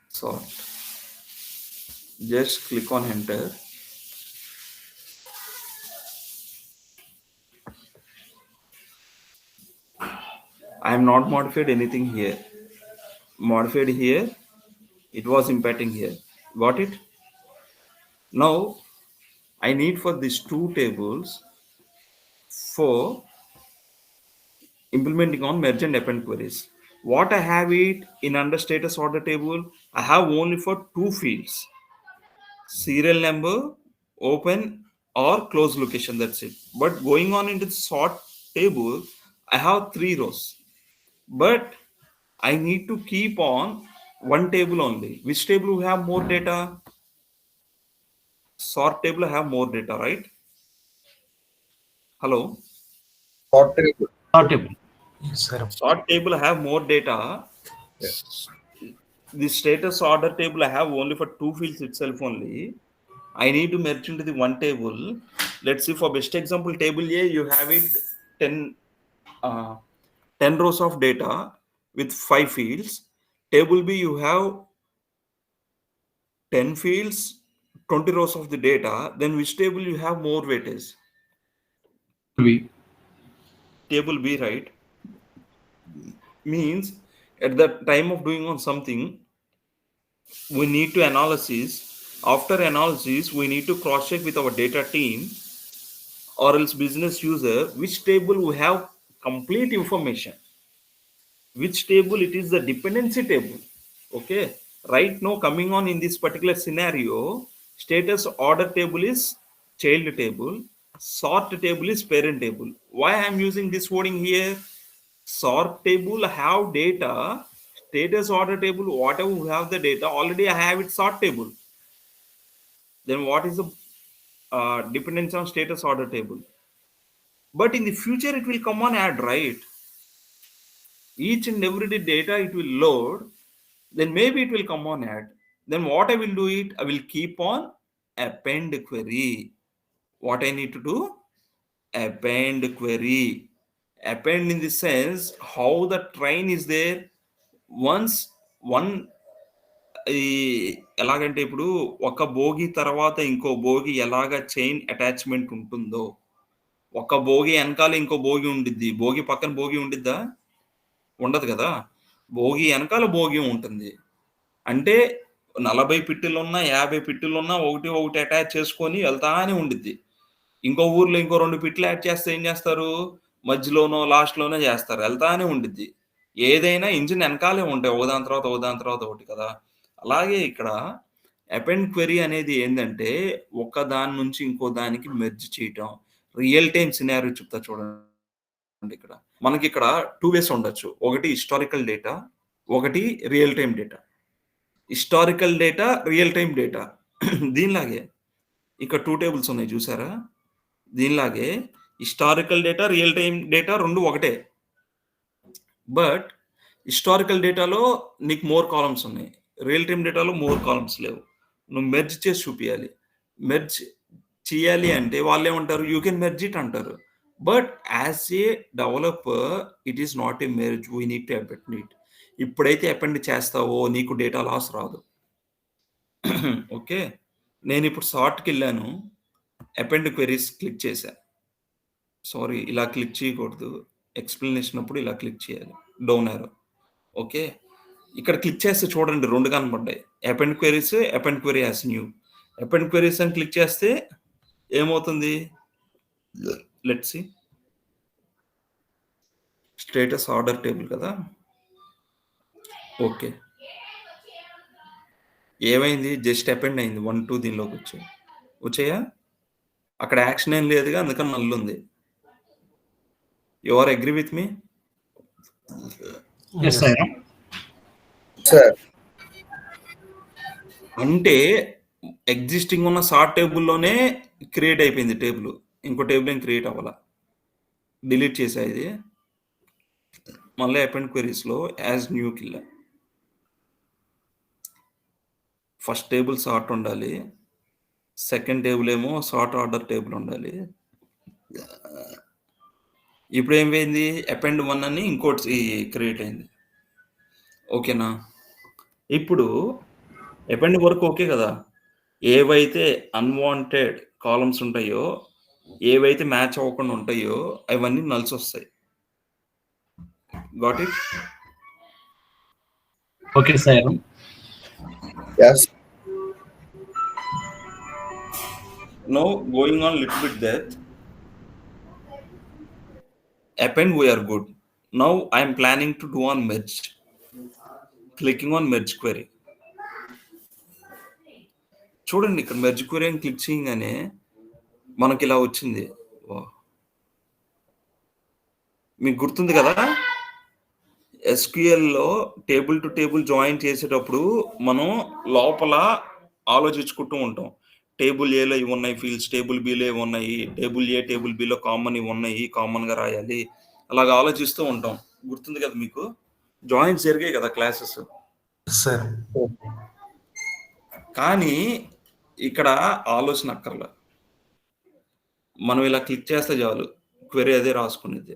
Sort. Just click on enter. I am not modified anything here. Modified here, it was impacting here. Got it? Now I need for these two tables for implementing on merge and append queries. What I have it in under status order table, I have only for two fields: serial number, open or close location. That's it. But going on into the sort table, I have 3 rows. But I need to keep on one table only. Which table we have more data? Sort table have more data, right? Hello. Sort table. Sort table. Yes, sir. Sort table have more data. Yeah. The status order table I have only for two fields itself only. I need to merge into the one table. Let's see, for best example, table A, you have it 10, 10 rows of data with 5 fields. Table B, you have 10 fields, 20 rows of the data. Then which table you have more weightage? B. Table B, right? Means at the time of doing on something, we need to analysis. After analysis, we need to cross check with our data team or else business user which table we have complete information, which table it is the dependency table. Okay, right now coming on in this particular scenario, status order table is child table, sort table is parent table. Why I'm using this wording here? Sort table have data, status order table, whatever we have the data already, I have it sort table. Then what is the dependency on status order table? But in the future it will come on add, right? Each and every day data it will load, then maybe it will come on add. Then what I will do it, I will keep on append query. What I need to do? Append query. Append in the sense how the train is there. Once one ఈ ఎలాగంటే ఇప్పుడు ఒక భోగి తర్వాత ఇంకో భోగి ఎలాగ chain attachment ఉంటుందో, ఒక భోగి వెనకాల ఇంకో భోగి ఉండిద్ది, భోగి పక్కన భోగి ఉండిద్దా? ఉండదు కదా. భోగి వెనకాల భోగి ఉంటుంది. అంటే 40 పిట్టెలున్నా 50 పిట్టెలున్నా ఒకటి ఒకటి అటాచ్ చేసుకొని వెళ్తానే ఉండిద్ది. ఇంకో ఊర్లో ఇంకో 2 పిట్లు యాడ్ చేస్తే ఏం చేస్తారు? మధ్యలోనో లాస్ట్‌లోనో చేస్తారు. వెళ్తానే ఉండిద్ది. ఏదైనా ఇంజిన్ వెనకాలే ఉంటాయి. ఒకదాని తర్వాత ఒకదాని తర్వాత ఒకటి కదా. అలాగే ఇక్కడ అపెండ్ క్వెరీ అనేది ఏంటంటే ఒక దాని నుంచి ఇంకో దానికి మెర్జ్ చేయటం. రియల్ టైమ్ సినారియో చెప్తా చూడండి ఇక్కడ. మనకి ఇక్కడ 2 వేస్ ఉండొచ్చు. ఒకటి హిస్టారికల్ డేటా, ఒకటి real time data. Historical data, real time data. దీనిలాగే ఇక్కడ 2 టేబుల్స్ ఉన్నాయి చూసారా? దీనిలాగే historical data, real time data 2 ఒకటే. బట్ హిస్టారికల్ డేటాలో నీకు మోర్ కాలమ్స్ ఉన్నాయి. రియల్ టైమ్ డేటాలో మోర్ కాలమ్స్ లేవు. నువ్వు మెర్జ్ చేసి చూపియాలి. మెర్జ్ చేయాలి అంటే వాళ్ళేమంటారు? యూ కెన్ మెర్జ్ ఇట్ అంటారు. But as a developer it is not a merge. We need to append it. ఇప్పుడైతే అపెండ్ చేస్తావో నీకు డేటా లాస్ రాదు. ఓకే. నేను ఇప్పుడు సార్ట్‌కి వెళ్ళాను. అపెండ్ క్వెరీస్ క్లిక్ చేశా. సారీ, ఇలా క్లిక్ చేయకూడదు. ఎక్స్‌ప్లనేషన్ అప్పుడు ఇలా క్లిక్ చేయాలి. Down arrow. ఓకే. ఇక్కడ క్లిక్ చేస్తే చూడండి 2 కనపడ్డాయి. Append queries, append query as new. Append queries అని క్లిక్ చేస్తే ఏమవుతుంది? Let's see. Status order table కదా! ఓకే. ఏమైంది? జస్ట్ అపెండ్ అయింది. 1, 2 దీనిలోకి వచ్చాయి. వచ్చాయా? అక్కడ యాక్షన్ ఏం లేదుగా, అందుకని నల్ ఉంది. You are agree with me? Yes, sir. Sir. అంటే ఎగ్జిస్టింగ్ ఉన్న సార్ట్ టేబుల్లోనే క్రియేట్ అయిపోయింది టేబుల్. ఇంకో టేబుల్ ఏం క్రియేట్ అవ్వాల. డిలీట్ చేసా ఇది. మళ్ళీ అపెండ్ క్వెరీస్‌లో యాజ్ న్యూకి వెళ్ళా. ఫస్ట్ టేబుల్ సార్ట్ ఉండాలి. సెకండ్ టేబుల్ ఏమో సార్ట్ ఆర్డర్ టేబుల్ ఉండాలి. ఇప్పుడు ఏమైంది? అపెండ్ 1 అని ఇంకోటి క్రియేట్ అయింది. ఓకేనా? ఇప్పుడు అపెండ్ వరకు ఓకే కదా! ఏవైతే అన్‌వాంటెడ్ కాలమ్స్ ఉంటాయో, ఏవైతే మ్యాచ్ అవ్వకుండా ఉంటాయో అవన్నీ నల్స్ వస్తాయి. Got it? Okay, sir. Yes. Now going on little bit depth. Append we are good. Now I am planning to do on merge. Clicking on merge query. చూడండి ఇక్కడ మెర్జ్ క్వెరీ అని click చేయగానే మనకి ఇలా వచ్చింది. మీకు గుర్తుంది కదా, ఎస్క్యూఎల్లో టేబుల్ టు టేబుల్ జాయిన్ చేసేటప్పుడు మనం లోపల ఆలోచించుకుంటూ ఉంటాం. టేబుల్ ఏలో ఇవి ఉన్నాయి ఫీల్డ్స్, టేబుల్ బిలో ఇవి ఉన్నాయి, టేబుల్ ఏ టేబుల్ బిలో కామన్ ఇవి ఉన్నాయి, కామన్గా రాయాలి, అలాగ ఆలోచిస్తూ ఉంటాం. గుర్తుంది కదా మీకు? జాయిన్స్ జరిగాయి కదా క్లాసెస్. సార్ కానీ ఇక్కడ ఆలోచన అక్కర్లా. మనం ఇలా క్లిక్ చేస్తే చాలు, క్వెరీ అదే రాసుకునేది.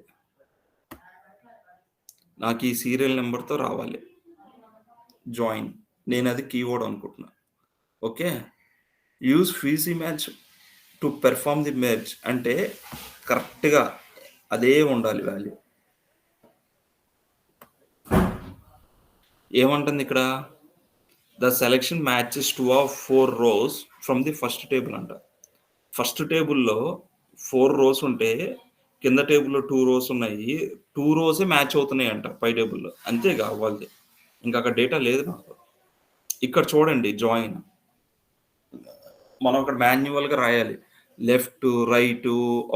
నాకు ఈ సీరియల్ నెంబర్తో రావాలి జాయిన్. నేను అది కీవర్డ్ అనుకుంటున్నా. Okay. Use Fiji match to perform the merge అంటే కరెక్ట్గా అదే ఉండాలి వాల్యూ. ఏమంటుంది ఇక్కడ? The selection matches 2 of 4 rows from the first table అంట. ఫస్ట్ టేబుల్లో 4 rows ఉంటే కింద టేబుల్లో 2 rows ఉన్నాయి. 2 rows మ్యాచ్ అవుతున్నాయి అంట పై టేబుల్లో. అంతే కావాలి, ఇంకా అక్కడ డేటా లేదు నాకు. ఇక్కడ చూడండి జాయిన్, మనం అక్కడ మాన్యువల్గా రాయాలి. Left, right,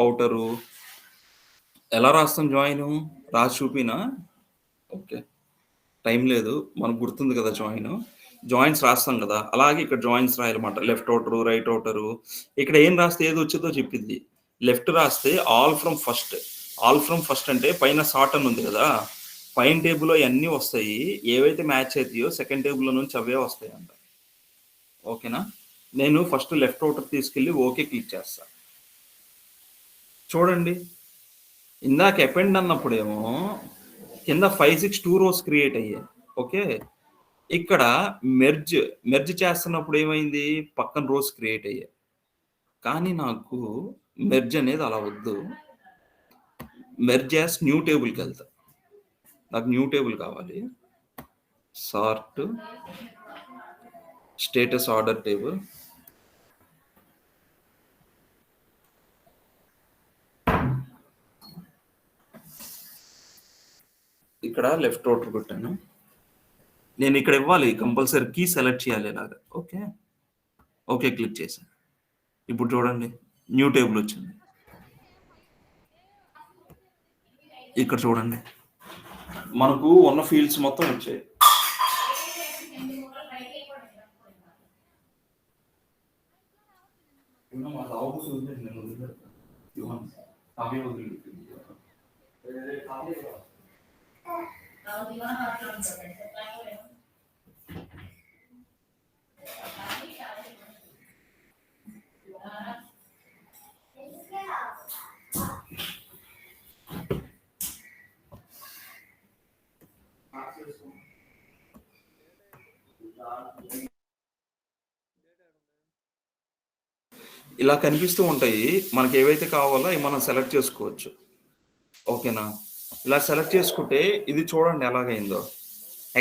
outer. ఎలా రాస్తాం జాయిన్? రాసి చూపినా? ఓకే, టైం లేదు, మనకు గుర్తుంది కదా జాయిన్. జాయిన్స్ రాస్తాం కదా, అలాగే ఇక్కడ జాయిన్స్ రాయాలన్నమాట. Left outer, right outer. ఇక్కడ ఏం రాస్తే ఏది వచ్చేదో చెప్పింది. లెఫ్ట్ రాస్తే all from first. All from first అంటే పైన సార్ట్ అని ఉంది కదా, పైన టేబుల్లో అన్నీ వస్తాయి. ఏవైతే మ్యాచ్ అవుతాయో సెకండ్ టేబుల్లో నుంచి అవే వస్తాయి అంట. ఓకేనా? నేను ఫస్ట్ లెఫ్ట్ అవుటర్ తీసుకెళ్ళి ఓకే క్లిక్ చేస్తా. చూడండి, ఇందాక అపెండ్ అన్నప్పుడేమో కింద 5, 6, 2 rows క్రియేట్ అయ్యాయి. ఓకే. ఇక్కడ మెర్జ్ చేస్తున్నప్పుడు ఏమైంది? పక్కన రోస్ క్రియేట్ అయ్యాయి. కానీ నాకు మెర్జ్ అనేది అలా వద్దు. మెర్జ్ యాస్ న్యూ టేబుల్కి వెళ్తా. నాకు న్యూ టేబుల్ కావాలి. Sort status order table. ఇక్కడ లెఫ్ట్ అవుటర్ కొట్టాను. నేను ఇక్కడ ఇవ్వాలి కంపల్సరీ కీ సెలెక్ట్ చేయాలి ఇలాగా. ఓకే. ఓకే క్లిక్ చేశాను. ఇప్పుడు చూడండి న్యూ టేబుల్ వచ్చింది. ఇక్కడ చూడండి మనకు ఉన్న ఫీల్డ్స్ మొత్తం వచ్చాయి. ఇలా కనిపిస్తూ ఉంటాయి. మనకి ఏవైతే కావాలో అవి మనం సెలెక్ట్ చేసుకోవచ్చు. ఓకేనా? ఇలా సెలెక్ట్ చేసుకుంటే ఇది చూడండి ఎలాగైందో.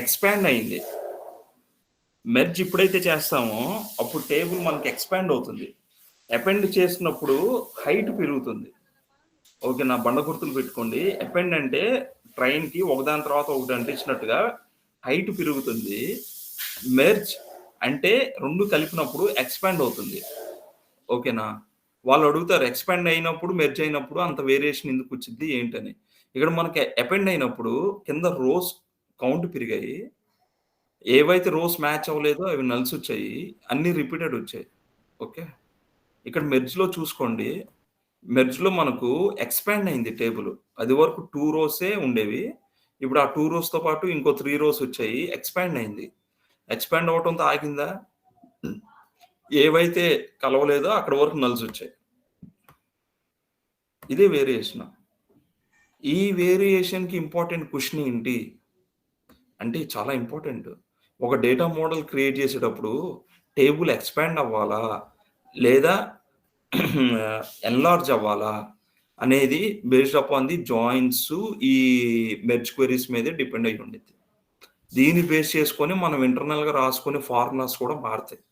ఎక్స్పాండ్ అయింది. మెర్జ్ ఇప్పుడైతే చేస్తామో అప్పుడు టేబుల్ మనకి ఎక్స్పాండ్ అవుతుంది. అపెండ్ చేసినప్పుడు హైట్ పెరుగుతుంది. ఓకేనా? బండ గుర్తులు పెట్టుకోండి. అపెండ్ అంటే ట్రైన్కి ఒకదాని తర్వాత ఒకటి అంటించినట్టుగా హైట్ పెరుగుతుంది. మెర్జ్ అంటే రెండు కలిపినప్పుడు ఎక్స్పాండ్ అవుతుంది. ఓకేనా? వాళ్ళు అడుగుతారు ఎక్స్పాండ్ అయినప్పుడు మెర్జ్ అయినప్పుడు అంత వేరియేషన్ ఎందుకు వచ్చింది ఏంటని. ఇక్కడ మనకి అపెండ్ అయినప్పుడు కింద రోస్ కౌంట్ పెరిగాయి. ఏవైతే రోస్ మ్యాచ్ అవ్వలేదో అవి నల్స్ వచ్చాయి. అన్ని రిపీటెడ్ వచ్చాయి. ఓకే. ఇక్కడ మెర్జ్‌లో చూసుకోండి. మెర్జ్‌లో మనకు ఎక్స్పాండ్ అయింది టేబుల్. అది వరకు 2 రోసే ఉండేవి. ఇప్పుడు ఆ 2 రోస్‌తో పాటు ఇంకో 3 రోస్ వచ్చాయి. ఎక్స్పాండ్ అయింది. ఎక్స్పాండ్ అవ్వటంతో ఆగిందా? ఏవైతే కలవలేదో అక్కడ వరకు నల్స్ వచ్చాయి. ఇదే వేరియేషన్. ఈ వేరియేషన్‌కి ఇంపార్టెంట్ క్వెషన్ ఏంటి? అంటే చాలా ఇంపార్టెంట్. ఒక డేటా మోడల్ క్రియేట్ చేసేటప్పుడు టేబుల్ ఎక్స్పాండ్ అవ్వాలా? లేదా ఎన్లార్జ్ అవ్వాలా? అనేది బేస్డ్ అపాన్ ది జాయిన్స్ ఈ మెర్జ్ క్వెరీస్ మీదే డిపెండ్ అయ్యి ఉండిద్ది. దీన్ని బేస్ చేసుకొని మనం ఇంటర్నల్‌గా రాసుకునే ఫార్ములాస్ కూడా మారుతాయి.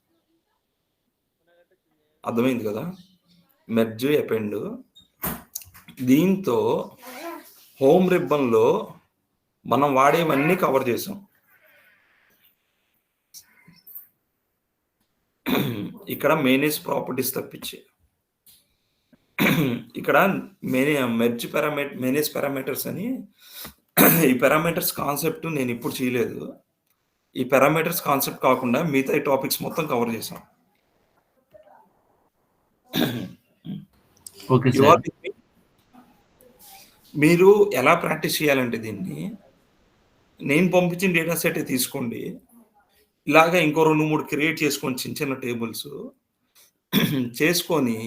అర్థమైంది కదా? Merge, append. దీంతో హోమ్ రిబ్బన్‌లో మనం వాడేవన్నీ కవర్ చేసాం. ఇక్కడ మేనేజ్ ప్రాపర్టీస్ తప్పించి ఇక్కడ మెర్జ్ మేనేజ్ పారామీటర్స్ అని ఈ పారామీటర్స్ కాన్సెప్ట్ నేను ఇప్పుడు చేయలేదు. ఈ పారామీటర్స్ కాన్సెప్ట్ కాకుండా మిగతా ఈ టాపిక్స్ మొత్తం కవర్ చేసాం. Okay You sir. are with me? మీరు ఎలా ప్రాక్టీస్ చేయాలంటే దీన్ని నేను పంపించిన డేటా సెట్ తీసుకోండి. ఇలాగా ఇంకో 2, 3 క్రియేట్ చేసుకోండి చిన్న చిన్న టేబుల్స్. చేసుకొని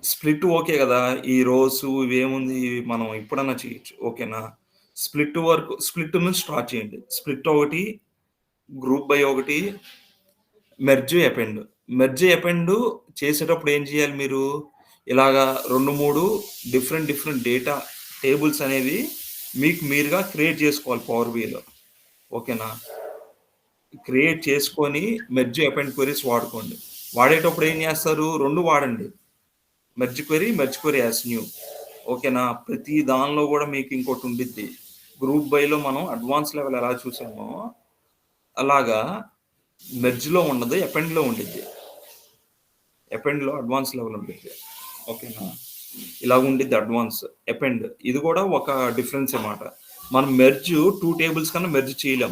స్ప్లిట్ ఓకే కదా! ఈ రోస్ ఇవేముంది మనం ఎప్పుడన్నా చేయొచ్చు. ఓకేనా? స్ప్లిట్ నుంచి స్టార్ట్ చేయండి. స్ప్లిట్ ఒకటి, గ్రూప్ బై ఒకటి, మెర్జ్, అపెండ్. మెర్జ్, అపెండ్ చేసేటప్పుడు ఏం చేయాలి మీరు? ఇలాగా 2, 3 డిఫరెంట్ డేటా టేబుల్స్ అనేవి మీకు మీరుగా క్రియేట్ చేసుకోవాలి పవర్ బిఐలో. ఓకేనా? క్రియేట్ చేసుకొని మెర్జ్, అపెండ్ క్వెరీస్ వాడుకోండి. వాడేటప్పుడు ఏం చేస్తారు? 2 వాడండి. Merge query as new. ఓకేనా? ప్రతి దానిలో కూడా మీకు ఇంకోటి ఉండిద్ది. గ్రూప్ బైలో మనం అడ్వాన్స్ లెవెల్ ఎలా చూసామో అలాగా మెర్జ్‌లో ఉండదు, అపెండ్‌లో ఉండిద్ది. అపెండ్‌లో అడ్వాన్స్ లెవెల్ ఉండిద్ది. ఓకేనా? ఇలాగ ఉండిద్ది అడ్వాన్స్. అపెండ్ ఇది కూడా ఒక డిఫరెన్స్ అన్నమాట. మనం మెర్జ్ 2 టేబుల్స్ కన్నా మెర్జ్ చేయలేం.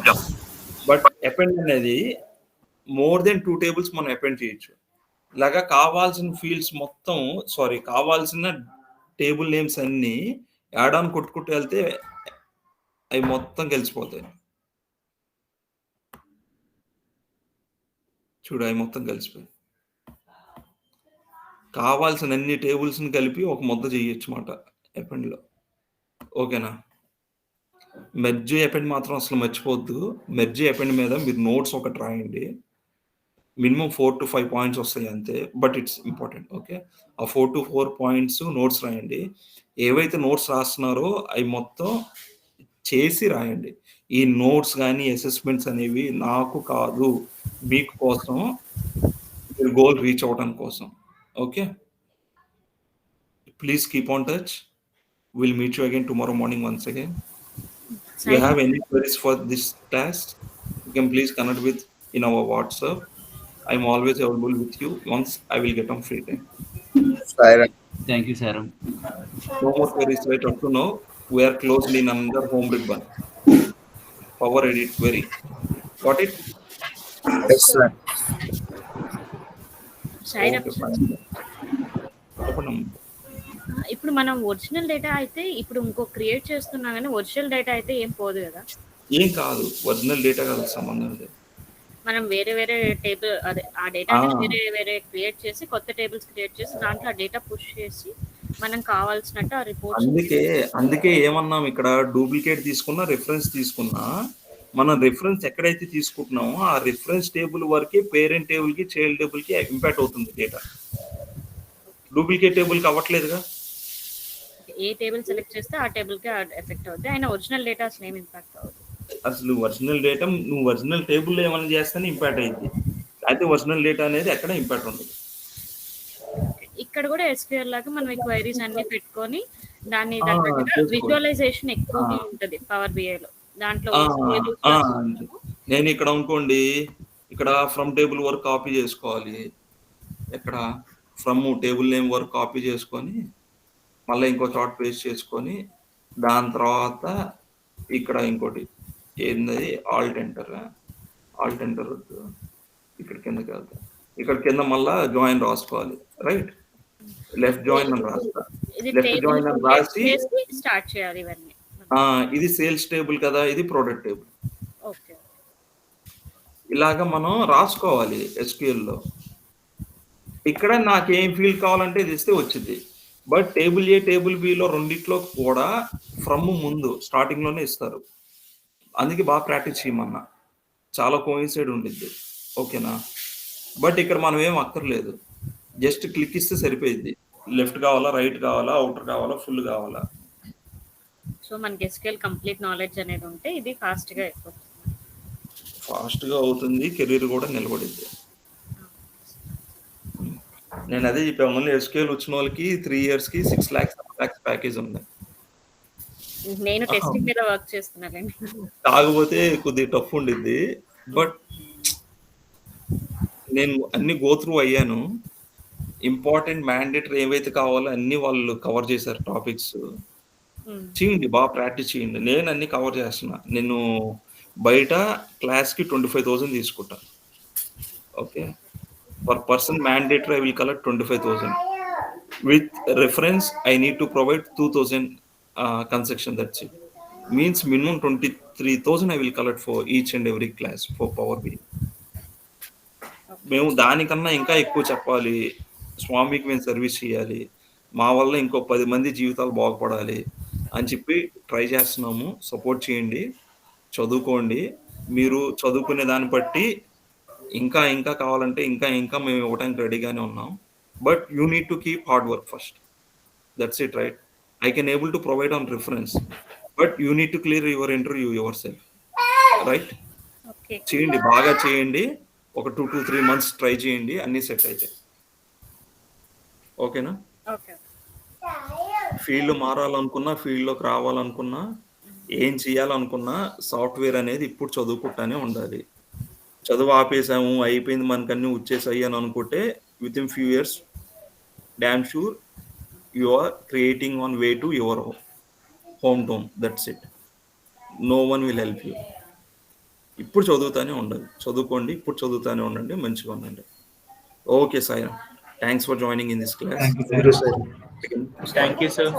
బట్ అపెండ్ అనేది మోర్ దెన్ 2 టేబుల్స్ మనం అపెండ్ చేయొచ్చు. ఇలాగా కావాల్సిన ఫీల్డ్స్ మొత్తం కావాల్సిన టేబుల్ నేమ్స్ అన్నీ యాడ్ ఆన్ కొట్టుకుంటూ వెళ్తే అవి మొత్తం కలిసిపోతాయి. చూడు అవి మొత్తం కలిసిపోయాయి. కావాల్సిన అన్ని టేబుల్స్‌ని కలిపి ఒక ముద్ద చేయొచ్చు మాట అపెండ్‌లో. ఓకేనా? మెర్జ్, అపెండ్ మాత్రం అసలు మర్చిపోవద్దు. మెర్జ్, అపెండ్ మీద మీరు నోట్స్ ఒకటి రాయండి. మినిమమ్ 4-5 పాయింట్స్ వస్తాయి అంతే. But it's important. ఓకే. ఆ 4-4 పాయింట్స్ నోట్స్ రాయండి. ఏవైతే నోట్స్ రాస్తున్నారో అవి మొత్తం చేసి రాయండి. ఈ నోట్స్ గానీ, అసెస్మెంట్స్ అనేవి నాకు కాదు, మీకు కోసం, మీరు గోల్ రీచ్ అవ్వడం కోసం. Okay. Please keep on touch. We'll meet you again tomorrow morning once again. Do you have any queries for this class? You can please connect with in our WhatsApp. I'm always available with you once I will get on free time. Siren. Thank you, Saram. No more queries right up to now. We are closed in another home ribbon. Power edit query. Got it? Yes, sir. Sairam Okay, sir. fine. చెప్పండి. ఇప్పుడు మనం original data అయితే ఇప్పుడు ఇంకో create చేస్తున్నాం కానీ original data అయితే ఏం పోదు కదా. ఏం కాదు, ఒరిజినల్ డేటా కాదు సంబంధం లేదు. మనం వేరే వేరే టేబుల్ అదే ఆ డేటాని వేరే వేరే క్రియేట్ చేసి కొత్త టేబుల్స్ క్రియేట్ చేసి దాంట్లో ఆ డేటా పుష్ చేసి మనం కావాల్సినట్టు ఆ రిపోర్ట్స్. అందుకే ఏమన్నాం, ఇక్కడ డూప్లికేట్ తీసుకున్నా రిఫరెన్స్ తీసుకున్నా మనం రిఫరెన్స్ ఎక్కడైతే తీసుకుంటున్నామో ఆ రిఫరెన్స్ టేబుల్ వరకే పేరెంట్ టేబుల్ కి చైల్డ్ టేబుల్ కి ఇంపాక్ట్ అవుతుంది డేటా. డూప్లికేట్ టేబుల్ కి అవ్వట్లేదుగా. ఏ టేబుల్ సెలెక్ట్ చేస్తే ఆ టేబుల్ కి ఎఫెక్ట్ అవుతుంది, అయినా ఒరిజినల్ డేటా అసలు ఏం ఇంపాక్ట్ అవుతుంది. అసలు ఒరిజినల్ డేటా నువ్వు ఒరిజినల్ టేబుల్లో ఏమైనా చేస్తేనే ఇంపాక్ట్ అయింది, అయితే ఒరిజినల్ డేటా అనేది ఎక్కడ ఇంపాక్ట్ ఉండదు. ఇక్కడ కూడా SQL లాగా మనం క్వైరీస్ అన్ని పెట్టుకొని దాన్ని చేసుకో. విజువలైజేషన్ ఎక్కువగా ఉంటుంది పవర్ BI లో. దాంట్లో నేను ఇక్కడ అనుకోండి, ఇక్కడ ఫ్రమ్ టేబుల్ వరకు కాపీ చేసుకోవాలి, ఎక్కడ ఫ్రమ్ టేబుల్ నేమ్ వరకు కాపీ చేసుకొని మళ్ళీ ఇంకో చోట పేస్ట్ చేసుకొని దాని తర్వాత ఇక్కడ ఇంకోటి ఏంది ఆల్ట్ ఎంటర్ వద్దు, ఇక్కడ కిందకి వెళ్తా, ఇక్కడ కింద మళ్ళా జాయిన్ రాసుకోవాలి. రైట్, లెఫ్ట్ జాయిన్ అని రాస్తా, లెఫ్ట్ జాయిన్ అని రాసి స్టార్ట్ చేయాలి ఇవన్నీ. ఇది సేల్స్ టేబుల్ కదా, ఇది ప్రొడక్ట్ టేబుల్, ఓకే. ఇలాగా మనం రాసుకోవాలి SQL లో. ఇక్కడ నాకేం ఫీల్డ్ కావాలంటే ఇది ఇస్తే వచ్చింది. But table A table below రెండిట్లో కూడా ఫ్రమ్ ముందు స్టార్టింగ్ లోనే ఇస్తారు, అందుకే బాగా ప్రాక్టీస్ చేయమన్నా, చాలా కోయిన్సైడ్ ఉండిద్ది. ఓకేనా? బట్ ఇక్కడ మనం ఏం అక్కర్లేదు, జస్ట్ క్లిక్ ఇస్తే సరిపోయింది. లెఫ్ట్ కావాలా, రైట్ కావాలా, అవుటర్ కావాలా, ఫుల్ కావాలా. సో మనకి SQL కంప్లీట్ నాలెడ్జ్ అనేది ఉంటే ఇది ఫాస్ట్గా అయిపోతుంది. ఫాస్ట్గా అవుతుంది, కెరీర్ కూడా నిలబడిద్ది. నేను అదే చెప్పాను, ఓన్లీ SQL వచ్చిన వాళ్ళకి 3 years కి 6 lakhs ప్యాకేజ్ ఉంది. నేను టెస్టింగ్ మీద వర్క్ చేస్తున్నానండి. కాకపోతే కొద్దిగా టఫ్ ఉండిద్ది, బట్ నేను అన్ని గో త్రూ అయ్యాను. ఇంపార్టెంట్ మ్యాండేటరీ ఏవైతే కావాలో అన్ని వాళ్ళు కవర్ చేశారు టాపిక్స్. చేయండి, బాగా ప్రాక్టీస్ చేయండి. నేను అన్ని కవర్ చేస్తున్నా. నేను బయట క్లాస్కి 25,000 తీసుకుంటా. Okay, per person mandatory I will collect 25,000. With reference I need to provide 2,000 concession. That's it. Means minimum 23,000 I will collect for each and every class for Power BI. మేము దానికన్నా ఇంకా ఎక్కువ చెప్పాలి, స్వామికి మేము సర్వీస్ చేయాలి, మా వల్ల ఇంకో 10 మంది జీవితాలు బాగుపడాలి అని చెప్పి ట్రై చేస్తున్నాము. సపోర్ట్ చేయండి, చదువుకోండి. మీరు చదువుకునే దాన్ని బట్టి ఇంకా ఇంకా కావాలంటే ఇంకా మేము ఇవ్వడానికి రెడీగానే ఉన్నాం. But you need to keep hard work first. That's it, right? I can able to provide on reference, but you need to clear your interview your self. Right? చేయండి, బాగా చేయండి. ఒక 2 to 3 months ట్రై చేయండి, అన్ని set అయితే. ఓకేనా? Field మారాలనుకున్నా, ఫీల్డ్లోకి రావాలనుకున్నా, ఏం చేయాలనుకున్నా సాఫ్ట్వేర్ అనేది ఇప్పుడు చదువుకుంటానే ఉండాలి. చదువు ఆపేసాము, అయిపోయింది, మనకన్నీ వచ్చేసాయి అని అనుకుంటే within few years damn sure you are creating on way to your home town. That's it. No one will help you. ఇప్పుడు చదువుతానే ఉండాలి, చదువుకోండి, ఇప్పుడు చదువుతానే ఉండండి, మంచిగా ఉండండి. Okay Sai, thanks for joining in this class. Thank you, sir. Thank you sir.